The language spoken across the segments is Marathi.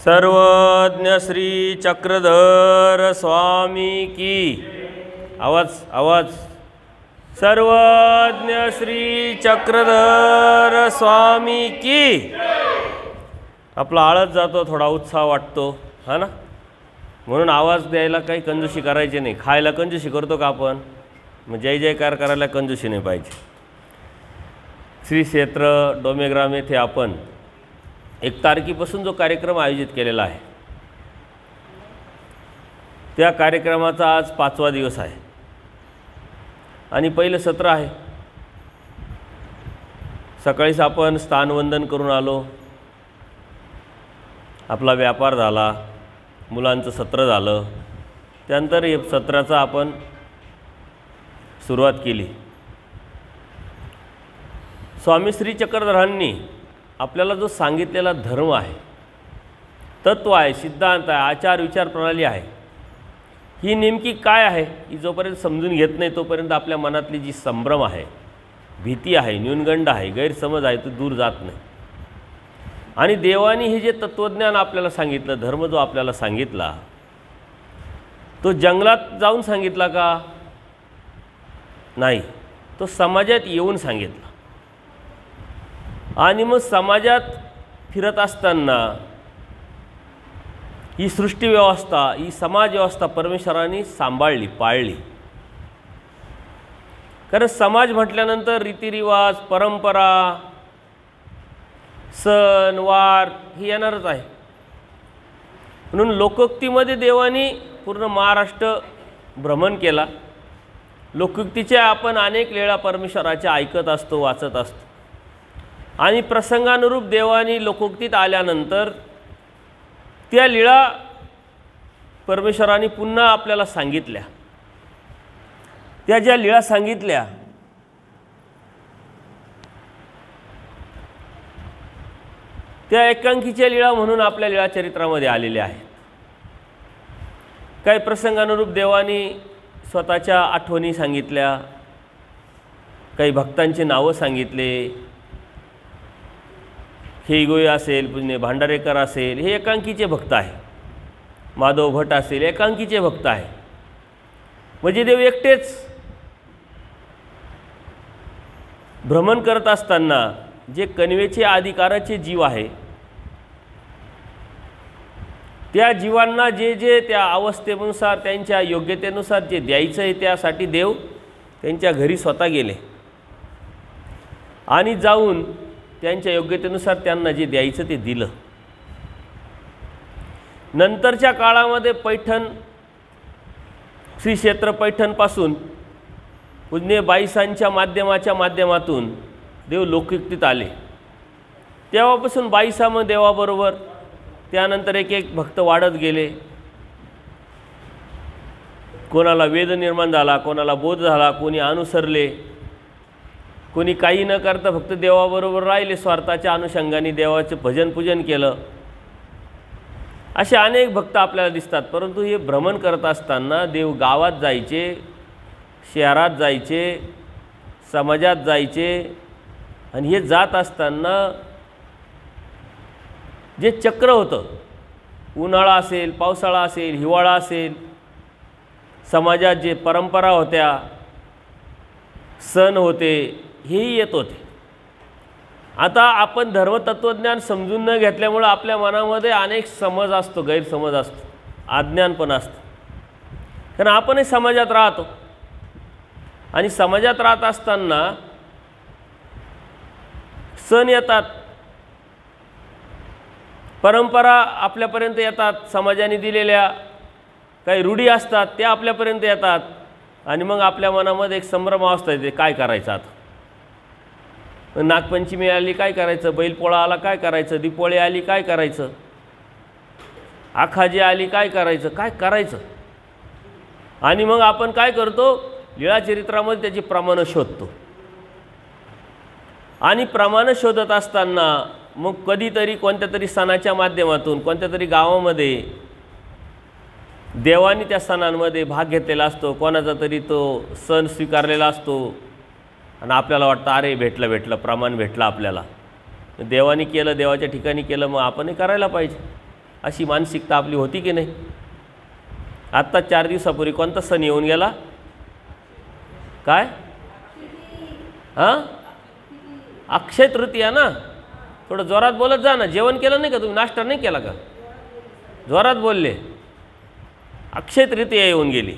सर्वज्ञ श्री चक्रधर स्वामी की आवाज सर्वज्ञ श्री चक्रधर स्वामी की। आपला आळस जातो, थोडा उत्साह वाटतो, हा ना। म्हणून आवाज द्यायला काही कंजूसी करायची नाही। खायला कंजूसी करतो का आपण? मग जय जयकार करायला कंजूसी नाही पाहिजे। श्री क्षेत्र डोमेग्राम येथे आपण 1 तारखेपासून जो कार्यक्रम आयोजित केलेला आहे, त्या कार्यक्रमाचा आज 5वा दिवस आहे आणि पहिलं सत्र आहे। सकाळीच आपण स्थानवंदन करून आलो, आपला व्यापार झाला, मुलांचं सत्र झालं, त्यानंतर या सत्राचा आपण सुरुवात केली। स्वामी श्री चक्रधरांनी आपल्याला जो सांगितलेला धर्म आहे, तत्व आहे, सिद्धांत आहे, आचार विचार प्रणाली आहे, ही नेमकी काय आहे, ही जोपर्यंत समजून घेत नाही तोपर्यंत आपल्या मनातली जी संभ्रम आहे, भीती आहे, न्यूनगंड आहे, गैरसमज आहे, तो दूर जात नाही। आणि देवानी हे जे तत्वज्ञान आपल्याला सांगितलं, धर्म जो आपल्याला सांगितला, तो जंगलात जाऊन सांगितला का? नाही, तो समाजात येऊन सांगितला। आणि मग समाजात फिरत असताना ही सृष्टी व्यवस्था, ही समाज व्यवस्था परमेश्वराने सांभाळली, पाळली। कारण समाज म्हटल्यानंतर रीतिरिवाज, परंपरा, सण वार ही येणारच आहे। म्हणून लोकोक्तीमध्ये देवानी पूर्ण महाराष्ट्र भ्रमण केला। लोकोक्तीच्या आपण अनेक लीळा परमेश्वराच्या ऐकत असतो, वाचत असतो। आणि प्रसंगानुरूप देवानी लोकोक्तीत आल्यानंतर त्या लीळा परमेश्वराने पुन्हा आपल्याला सांगितल्या। त्या ज्या लीळा सांगितल्या त्या एकांकीच्या लीळा म्हणून आपल्या लीळा चरित्रामध्ये आलेल्या आहेत। काही प्रसंगानुरूप देवानी स्वतःच्या आठवणी सांगितल्या, काही भक्तांची नावं सांगितले। खेईगोई असेल, पुण्य भांडारेकर असेल, हे एकांकीचे भक्त आहे। माधव भट असेल, एकांकीचे भक्त आहे। म्हणजे देव एकटेच भ्रमण करत असताना जे कणवेचे अधिकाराचे जीव आहे, त्या जीवांना जे जे त्या अवस्थेनुसार, त्यांच्या योग्यतेनुसार जे द्यायचं आहे, त्यासाठी देव त्यांच्या घरी स्वतः गेले आणि जाऊन त्यांच्या योग्यतेनुसार त्यांना जे द्यायचं ते दिलं। नंतरच्या काळामध्ये पैठण, श्री क्षेत्र पैठणपासून पूज्य बाईसांच्या माध्यमातून देव लोकोक्तीत आले। तेव्हापासून बाईसा मग देवाबरोबर, त्यानंतर एक एक भक्त वाढत गेले। कोणाला वेद निर्माण झाला, कोणाला बोध झाला, कोणी अनुसरले, कोणी काही न करता फक्त देवाबरोबर राहिले, स्वार्थाच्या अनुषंगाने देवाचे भजन पूजन केलं। असे अनेक भक्त आपल्याला दिसतात। परंतु हे भ्रमण करत असताना देव गावात जायचे, शहरात जायचे, समाजात जायचे। आणि हे जात असताना जे चक्र होतं, उन्हाळा असेल, पावसाळा असेल, हिवाळा असेल, समाजात जे परंपरा होत्या, सण होते, हेही येत होते। आता आपण धर्मतत्वज्ञान समजून न घेतल्यामुळे आपल्या मनामध्ये अनेक समज असतो, गैरसमज असतो, अज्ञान पण असतं। कारण आपणही समाजात राहतो आणि समाजात राहत असताना सण येतात, परंपरा आपल्यापर्यंत येतात, समाजाने दिलेल्या काही रूढी असतात त्या आपल्यापर्यंत येतात। आणि मग आपल्या मनामध्ये एक संभ्रमावस्था येते, काय करायचं आता? नागपंचमी आली काय करायचं, बैलपोळा आला काय करायचं, दीपोळी आली काय करायचं, आखाजी आली काय करायचं, काय करायचं? आणि मग आपण काय करतो, लीळाचरित्रामध्ये त्याची प्रमाणं शोधतो। आणि प्रमाणं शोधत असताना मग कधीतरी कोणत्या तरी सणाच्या माध्यमातून, कोणत्या तरी गावामध्ये देवानी त्या सणांमध्ये भाग घेतलेला असतो, कोणाचा तरी तो सण स्वीकारलेला असतो आणि आपल्याला वाटतं अरे भेटलं प्रमाण भेटलं आपल्याला, देवानी केलं, देवाच्या ठिकाणी केलं, मग आपणही करायला पाहिजे। अशी मानसिकता आपली होती की नाही? आत्ता 4 दिवसापूर्वी कोणता सण येऊन गेला? काय? हां, अक्षय तृतीया ना. थोडं जोरात बोलत जा ना. जेवण केलं नाही का तुम्ही? नाश्ता नाही केला का? जोरात बोलले. अक्षय तृतीया येऊन गेली.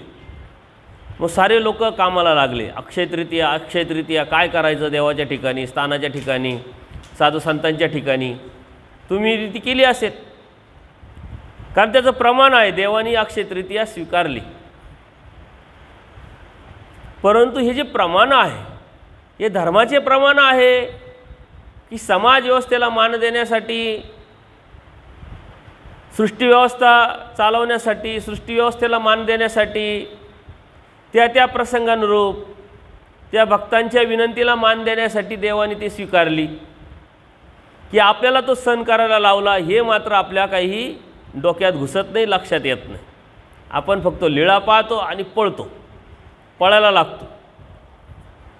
मग सारे लोक कामाला लागले. अक्षय तृतीया, अक्षय तृतीया काय करायचं देवाच्या ठिकाणी, स्थानाच्या ठिकाणी, साधू संतांच्या ठिकाणी. तुम्ही रीती केली असेल, कारण त्याचं प्रमाण आहे. देवानी अक्षय तृतीया स्वीकारली. परंतु हे जे प्रमाण आहे हे धर्माचे प्रमाण आहे की समाज व्यवस्थेला मान देण्यासाठी, सृष्टीव्यवस्था चालवण्यासाठी, सृष्टीव्यवस्थेला मान देण्यासाठी, त्या प्रसंगानुरूप त्या भक्तांच्या विनंतीला मान देण्यासाठी देवाने ती स्वीकारली की आपल्याला तो सण करायला लावला. हे मात्र आपल्या काही डोक्यात घुसत नाही, लक्षात येत नाही. आपण फक्त लीळा पाहतो आणि पळतो, पळायला लागतो.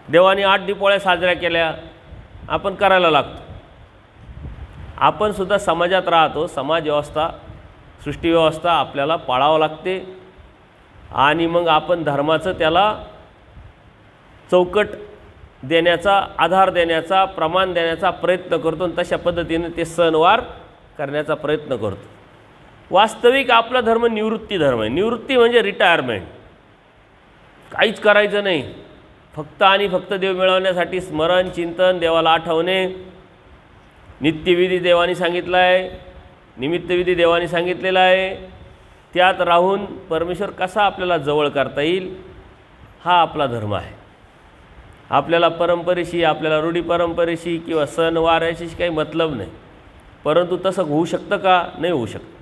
देवाने 8 दिपोळ्या साजऱ्या केल्या, आपण करायला लागतो. आपण सुद्धा समाजात राहतो. समाज व्यवस्था, सृष्टीव्यवस्था आपल्याला पाळावं लागते आणि मग आपण धर्माचं त्याला चौकट देण्याचा, आधार देण्याचा, प्रमाण देण्याचा प्रयत्न करतो आणि तशा पद्धतीने ते सणवार करण्याचा प्रयत्न करतो. वास्तविक आपला धर्म निवृत्ती धर्म आहे. निवृत्ती म्हणजे रिटायरमेंट. काहीच करायचं नाही, फक्त आणि फक्त देव मिळवण्यासाठी स्मरण, चिंतन, देवाला आठवणे, नित्यविधी देवाने सांगितला आहे, निमित्तविधी देवाने सांगितलेला आहे. त्यात राहून परमेश्वर कसा आपल्याला जवळ करता येईल हा आपला धर्म आहे. आपल्याला परंपरेशी, आपल्याला रूढी परंपरेशी किंवा सणवार याशी काही मतलब नाही. परंतु तसं होऊ शकतं का? नाही होऊ शकतं.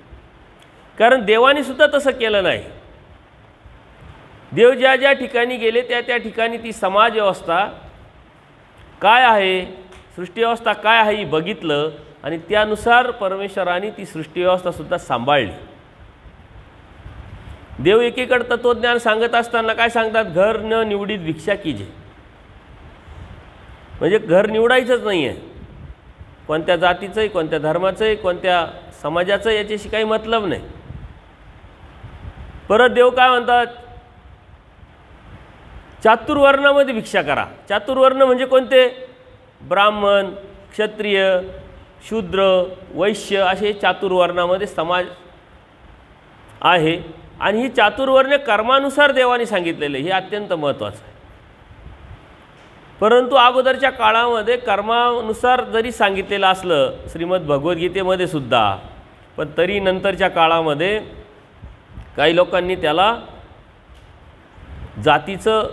कारण देवाने सुद्धा तसं केलं नाही. देव ज्या ज्या ठिकाणी गेले त्या ठिकाणी ती समाज व्यवस्था काय आहे, सृष्टीव्यवस्था काय आहे हे बघितलं आणि त्यानुसार परमेश्वराने ती सृष्टीव्यवस्थासुद्धा सांभाळली. देव एकीकडे तत्वज्ञान सांगत असताना काय सांगतात? घर न निवडीत भिक्षा कीजे. म्हणजे घर निवडायचंच नाही आहे. कोणत्या जातीचंही, कोणत्या धर्माचंही, कोणत्या समाजाचं याच्याशी काही मतलब नाही. परत देव काय म्हणतात? चातुर्वर्णामध्ये भिक्षा करा. चातुर्वर्ण म्हणजे कोणते? ब्राह्मण, क्षत्रिय, शूद्र, वैश्य असे चातुर्वर्णामध्ये समाज आहे. आणि ही चातुर्वर्ण्य कर्मानुसार देवाने सांगितलेले, हे अत्यंत महत्त्वाचं आहे. परंतु अगोदरच्या काळामध्ये कर्मानुसार जरी सांगितलेलं असलं श्रीमद भगवद्गीतेमध्ये सुद्धा, पण तरी नंतरच्या काळामध्ये काही लोकांनी त्याला जातीचं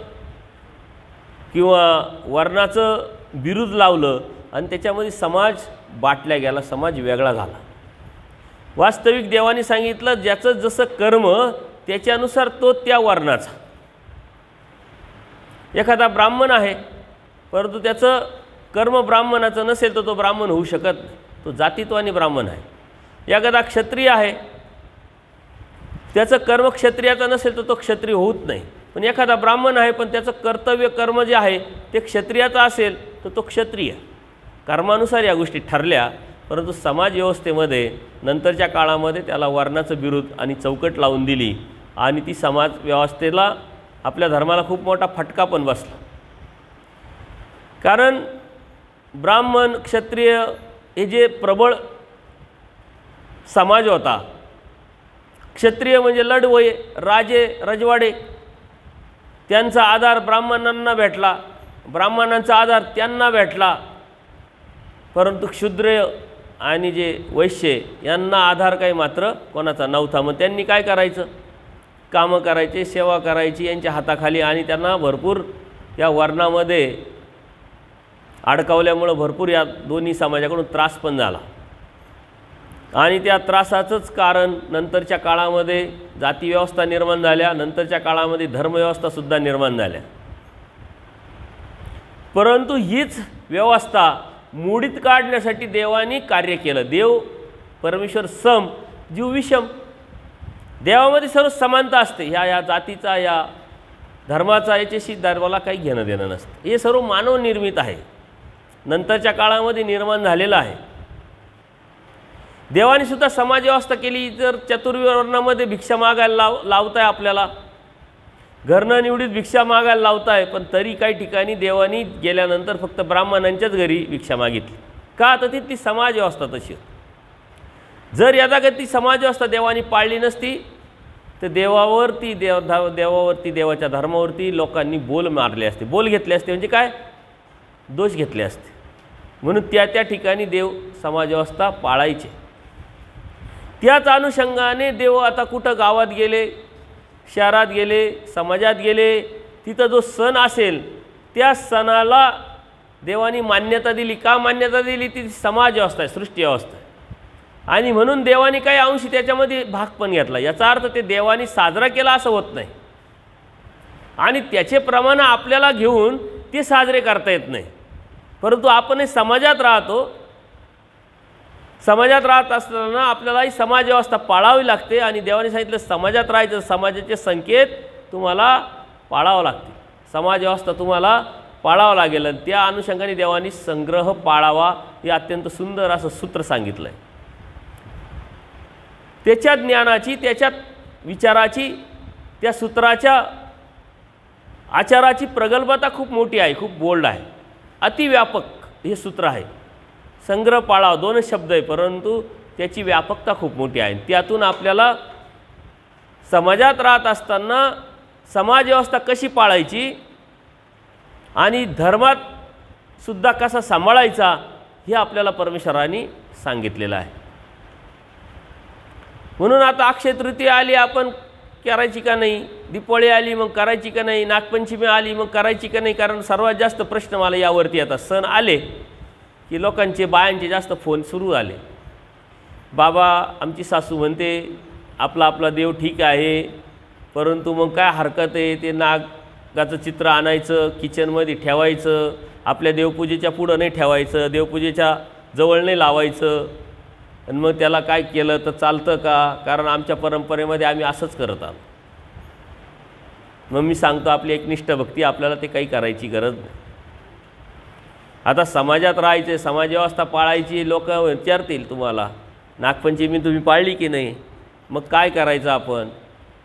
किंवा वर्णाचं बिरुद लावलं आणि त्याच्यामध्ये समाज बाटल्या गेला, समाज वेगळा झाला. वास्तविक देवाने सांगितलं ज्याचं जसं कर्म त्याच्यानुसार तो त्या वर्णाचा. एखादा ब्राह्मण आहे परंतु त्याचं कर्म ब्राह्मणाचं नसेल तर तो ब्राह्मण होऊ शकत नाही, तो जातीत्वाने ब्राह्मण आहे. एखादा क्षत्रिय आहे, त्याचं कर्म क्षत्रियाचं नसेल तर तो क्षत्रिय होत नाही. पण एखादा ब्राह्मण आहे पण त्याचं कर्तव्य कर्म जे आहे ते क्षत्रियाचं असेल तर तो क्षत्रिय. कर्मानुसार या गोष्टी ठरल्या. परंतु समाज व्यवस्थेमध्ये नंतरच्या काळामध्ये त्याला वर्णाचं बिरुद आणि चौकट लावून दिली आणि ती समाज व्यवस्थेला, आपल्या धर्माला खूप मोठा फटका पण बसला. कारण ब्राह्मण, क्षत्रिय हे जे प्रबळ समाज होता, क्षत्रिय म्हणजे लढवय, राजे, रजवाडे, त्यांचा आधार ब्राह्मणांना भेटला, ब्राह्मणांचा आधार त्यांना भेटला. परंतु क्षुद्र आणि जे वैश्य यांना आधार काही मात्र कोणाचा नव्हता. मग त्यांनी काय करायचं? कामं करायचे, सेवा करायची यांच्या हाताखाली आणि त्यांना भरपूर या वर्णामध्ये अडकवल्यामुळं भरपूर या दोन्ही समाजाकडून त्रास पण झाला. आणि त्या त्रासाचंच कारण नंतरच्या काळामध्ये जातीव्यवस्था निर्माण झाल्या, नंतरच्या काळामध्ये धर्मव्यवस्थासुद्धा निर्माण झाल्या. परंतु हीच व्यवस्था मोडीत काढण्यासाठी देवाने कार्य केलं. देव परमेश्वर सम, जीव विषम. देवामध्ये सर्व समानता असते. ह्या जातीचा, या धर्माचा याच्याशी देवाला काही घेणं देणं नसतं. हे सर्व मानवनिर्मित आहे, नंतरच्या काळामध्ये निर्माण झालेलं आहे. देवाने सुद्धा समाज व्यवस्था केली. जर चतुर्वर्णामध्ये भिक्षा मागायला लावताय, आपल्याला घरनं निवडीत भिक्षा मागायला लावताय, पण तरी काही ठिकाणी देवानी गेल्यानंतर फक्त ब्राह्मणांच्याच घरी भिक्षा मागितली. का? तर ती समाज व्यवस्था तशी होती. जर यथागती समाज व्यवस्था देवानी पाळली नसती तर देवावरती देवाच्या धर्मावरती लोकांनी बोल मारले असते, बोल घेतले असते, म्हणजे काय, दोष घेतले असते. म्हणून त्या ठिकाणी देव समाज व्यवस्था पाळायचे. त्याच अनुषंगाने देव आता कुठं गावात गेले, शहरात गेले, समाजात गेले, तिथं जो सण असेल त्या सणाला देवानी मान्यता दिली. का मान्यता दिली? ती समाज व्यवस्था आहे, सृष्टी व्यवस्था आहे. आणि म्हणून देवानी काही अंशी त्याच्यामध्ये भाग पण घेतला. याचा अर्थ ते देवानी साजरा केला असं होत नाही, आणि त्याचे प्रमाण आपल्याला घेऊन ते साजरे करता येत नाही. परंतु आपण समाजात राहतो, समाजात राहत असताना आपल्यालाही समाज व्यवस्था पाळावी लागते. आणि देवाने सांगितलं समाजात राहायचं, समाजाचे संकेत तुम्हाला पाळावं लागते, समाज व्यवस्था तुम्हाला पाळावं लागेल. आणि त्या अनुषंगाने देवानी संग्रह पाळावा हे अत्यंत सुंदर असं सूत्र सांगितलं आहे. त्याच्या ज्ञानाची, त्याच्यात विचाराची, त्या सूत्राच्या आचाराची प्रगल्भता खूप मोठी आहे, खूप बोल्ड आहे, अतिव्यापक हे सूत्र आहे. संग्रह पाळावा दोनच शब्द आहे, परंतु त्याची व्यापकता खूप मोठी आहे. त्यातून आपल्याला समाजात राहत असताना समाज व्यवस्था कशी पाळायची आणि धर्मात सुद्धा कसा सांभाळायचा हे आपल्याला परमेश्वराने सांगितलेलं आहे. म्हणून आता अक्षय तृतीया आली, आपण करायची का नाही, दीपावली आली मग करायची का नाही, नागपंचमी आली मग करायची का नाही. कारण सर्वात जास्त प्रश्न मला यावरती येतात. सण आले की लोकांचे, बायांचे जास्त फोन सुरू आले. बाबा आमची सासू म्हणते आपला आपला देव ठीक आहे, परंतु मग काय हरकत आहे, ते नागाचं चित्र आणायचं, किचनमध्ये ठेवायचं, आपल्या देवपूजेच्या पुढं नाही ठेवायचं, देवपूजेच्या जवळ नाही लावायचं, आणि मग त्याला काय केलं तर चालतं का? कारण आमच्या परंपरेमध्ये आम्ही असंच करत आहोत. मग मी सांगतो आपली एकनिष्ठ भक्ती, आपल्याला ते काही करायची गरज नाही. आता समाजात राहायचे, समाज व्यवस्था पाळायची, लोक विचारतील तुम्हाला नागपंचमी तुम्ही पाळली की नाही, मग काय करायचं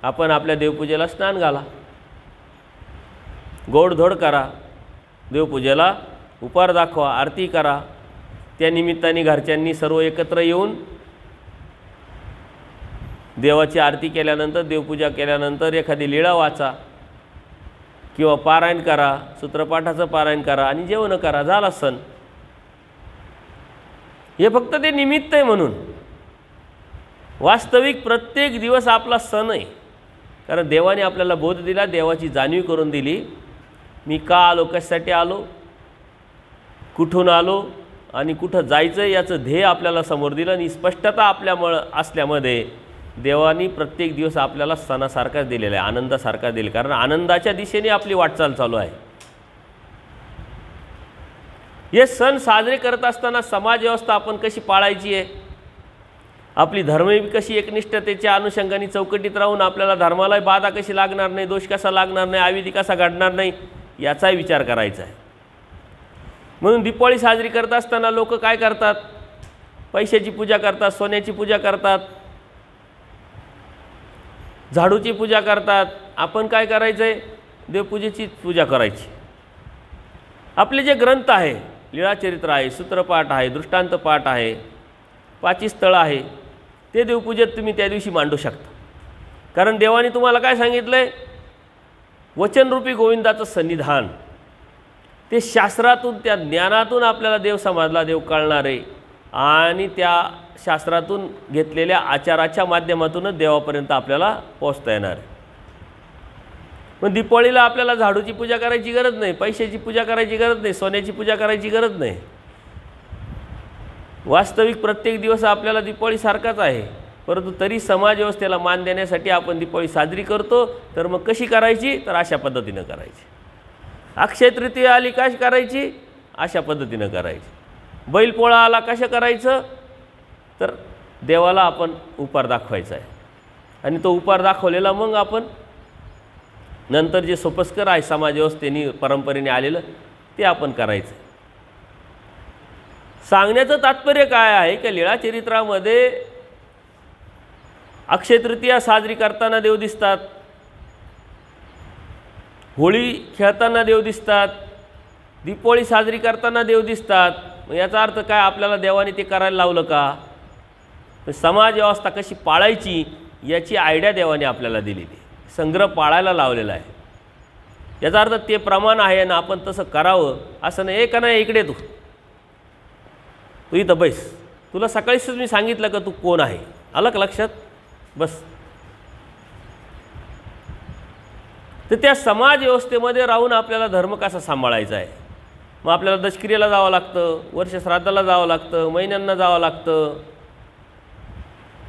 आपण आपल्या देवपूजेला स्नान घाला, गोडधोड करा, देवपूजेला उपहार दाखवा, आरती करा. त्या निमित्ताने घरच्यांनी सर्व एकत्र येऊन देवाची आरती केल्यानंतर, देवपूजा केल्यानंतर एखादी लीळा वाचा किंवा पारायण करा, सूत्रपाठाचं पारायण करा आणि जेवण करा, झाला सण. हे फक्त ते निमित्त आहे. म्हणून वास्तविक प्रत्येक दिवस आपला सण आहे. कारण देवाने आपल्याला बोध दिला, देवाची जाणीव करून दिली. मी का आलो, कशासाठी आलो, कुठून आलो आणि कुठं जायचं याचं ध्येय आपल्याला समोर दिलं. आणि स्पष्टता आपल्यामुळं असल्यामध्ये देवानी प्रत्येक दिवस आपल्याला सणासारखाच दिलेला आहे, आनंदासारखा दिला. कारण आनंदाच्या दिशेने आपली वाटचाल चालू आहे. हे सण साजरे करत असताना समाज व्यवस्था आपण कशी पाळायची आहे, आपली धर्म कशी एकनिष्ठतेच्या अनुषंगाने चौकटीत राहून आपल्याला धर्माला बाधा कशी लागणार नाही, दोष कसा लागणार नाही, अविधी कसा घडणार नाही, याचाही विचार करायचा आहे. म्हणून दीपावली साजरी करत असताना लोक काय करतात, पैशाची पूजा करतात, सोन्याची पूजा करतात, झाडूची पूजा करतात. आपण काय करायचं आहे, देवपूजेची पूजा करायची. आपले जे ग्रंथ आहे, लीळाचरित्र आहे, सूत्रपाठ आहे, दृष्टांत पाठ आहे, पाचीस्थळ आहे, ते देवपूजेत तुम्ही त्या दिवशी मांडू शकता. कारण देवाने तुम्हाला काय सांगितलं आहे, वचनरूपी गोविंदाचं सन्निधान, ते शास्त्रातून, त्या ज्ञानातून आपल्याला देव समजला, देव कळणार आहे. आणि त्या शास्त्रातून घेतलेल्या आचाराच्या माध्यमातूनच देवापर्यंत आपल्याला पोहोचता येणार आहे. मग दीपावलीला आपल्याला झाडूची पूजा करायची गरज नाही, पैशाची पूजा करायची गरज नाही, सोन्याची पूजा करायची गरज नाही. वास्तविक प्रत्येक दिवस आपल्याला दीपावलीसारखाच आहे, परंतु तरी समाज व्यवस्थेला मान देण्यासाठी आपण दीपावली साजरी करतो. तर मग कशी करायची, तर अशा पद्धतीनं करायची. अक्षय तृतीया आली कशी करायची, अशा पद्धतीनं करायची. बैलपोळा आला कसं करायचं, तर देवाला आपण उपहार दाखवायचा आहे. आणि तो उपहार दाखवलेला मग आपण नंतर जे सोपस्कर आहे समाज व्यवस्थेने परंपरेने आलेलं ते आपण करायचं. सांगण्याचं तात्पर्य काय आहे की लीळाचरित्रामध्ये अक्षय तृतीया साजरी करताना देव दिसतात, होळी खेळताना देव दिसतात, दीपोळी साजरी करताना देव दिसतात. मग याचा अर्थ काय, आपल्याला देवाने ते करायला लावलं का? समाज व्यवस्था कशी पाळायची याची आयडिया देवाने आपल्याला दिलेली, संग्रह पाळायला लावलेला आहे. याचा अर्थ ते प्रमाण आहे आणि आपण तसं करावं असं नाही. एक नाही, इकडे तू इथं बैस, तुला सकाळीच मी सांगितलं का तू कोण आहे, आलं का लक्षात? बस. तर त्या समाज व्यवस्थेमध्ये राहून आपल्याला धर्म कसा सांभाळायचा आहे. मग आपल्याला दशक्रियेला जावं लागतं, वर्षश्राद्धाला जावं लागतं, महिन्यांना जावं लागतं,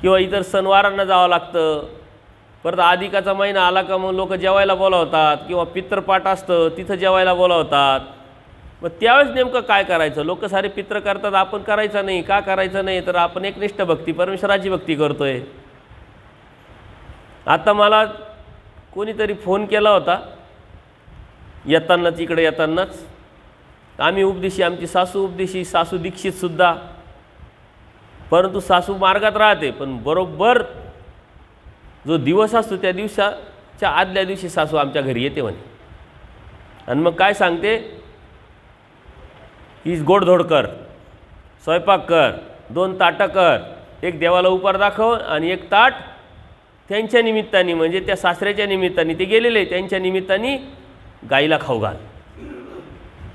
किंवा इतर सणवारांना जावं लागतं. परत अधिकाचा महिना आला का मग लोक जेवायला बोलावतात, किंवा पितृपाठ असतं तिथं जेवायला बोलावतात. मग त्यावेळेस नेमकं काय करायचं? लोक सारे पितृ करतात, आपण करायचं नाही. का करायचं नाही? तर आपण एकनिष्ठ भक्ती, परमेश्वराची भक्ती करतोय. आता मला कोणीतरी फोन केला होता येतानाच, इकडे येतानाच. आम्ही उपदेशी, आमची सासू उपदेशी, सासू दीक्षितसुद्धा, परंतु सासू मार्गात राहते. पण बरोबर जो दिवस असतो त्या दिवसाच्या आदल्या दिवशी सासू आमच्या घरी येते म्हणे. आणि मग काय सांगते की गोडधोड कर, स्वयंपाक कर, 2 ताटं कर, एक देवाला उपार दाखव आणि एक ताट त्यांच्या निमित्ताने, म्हणजे त्या सासऱ्याच्या निमित्ताने, ते गेलेले त्यांच्या निमित्ताने गाईला खाऊ घाल.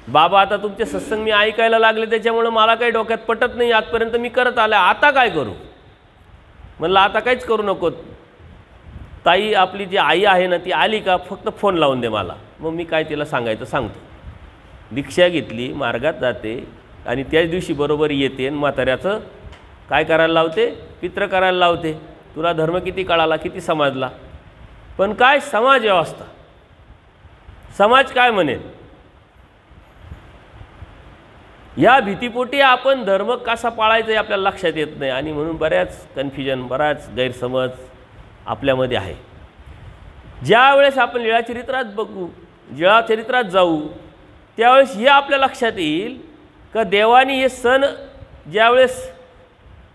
बाबा आता तुमचे सत्संग मी ऐकायला लागले त्याच्यामुळं मला काही डोक्यात पटत नाही, आजपर्यंत मी करत आले, आता काय करू? म्हणलं आता काहीच करू नको. ताई आपली जी आई आहे ना ती आली का फक्त फोन लावून दे मला, मग मी काय तिला सांगायचं सांगतो. दीक्षा घेतली, मार्गात जाते आणि त्याच दिवशी बरोबर येते आणि म्हाताऱ्याचं काय करायला लावते? पित्र करायला लावते. तुला धर्म किती कळाला, किती समजला? पण काय समाज व्यवस्था, समाज काय म्हणेल या भीतीपोटी आपण धर्म कसा पाळायचा हे आपल्याला लक्षात येत नाही. आणि म्हणून बऱ्याच कन्फ्युजन, बराच गैरसमज आपल्यामध्ये आहे. ज्या वेळेस आपण लीळाचरित्रात बघू, लीळाचरित्रात जाऊ, त्यावेळेस हे आपल्या लक्षात येईल का देवानी हे सण ज्यावेळेस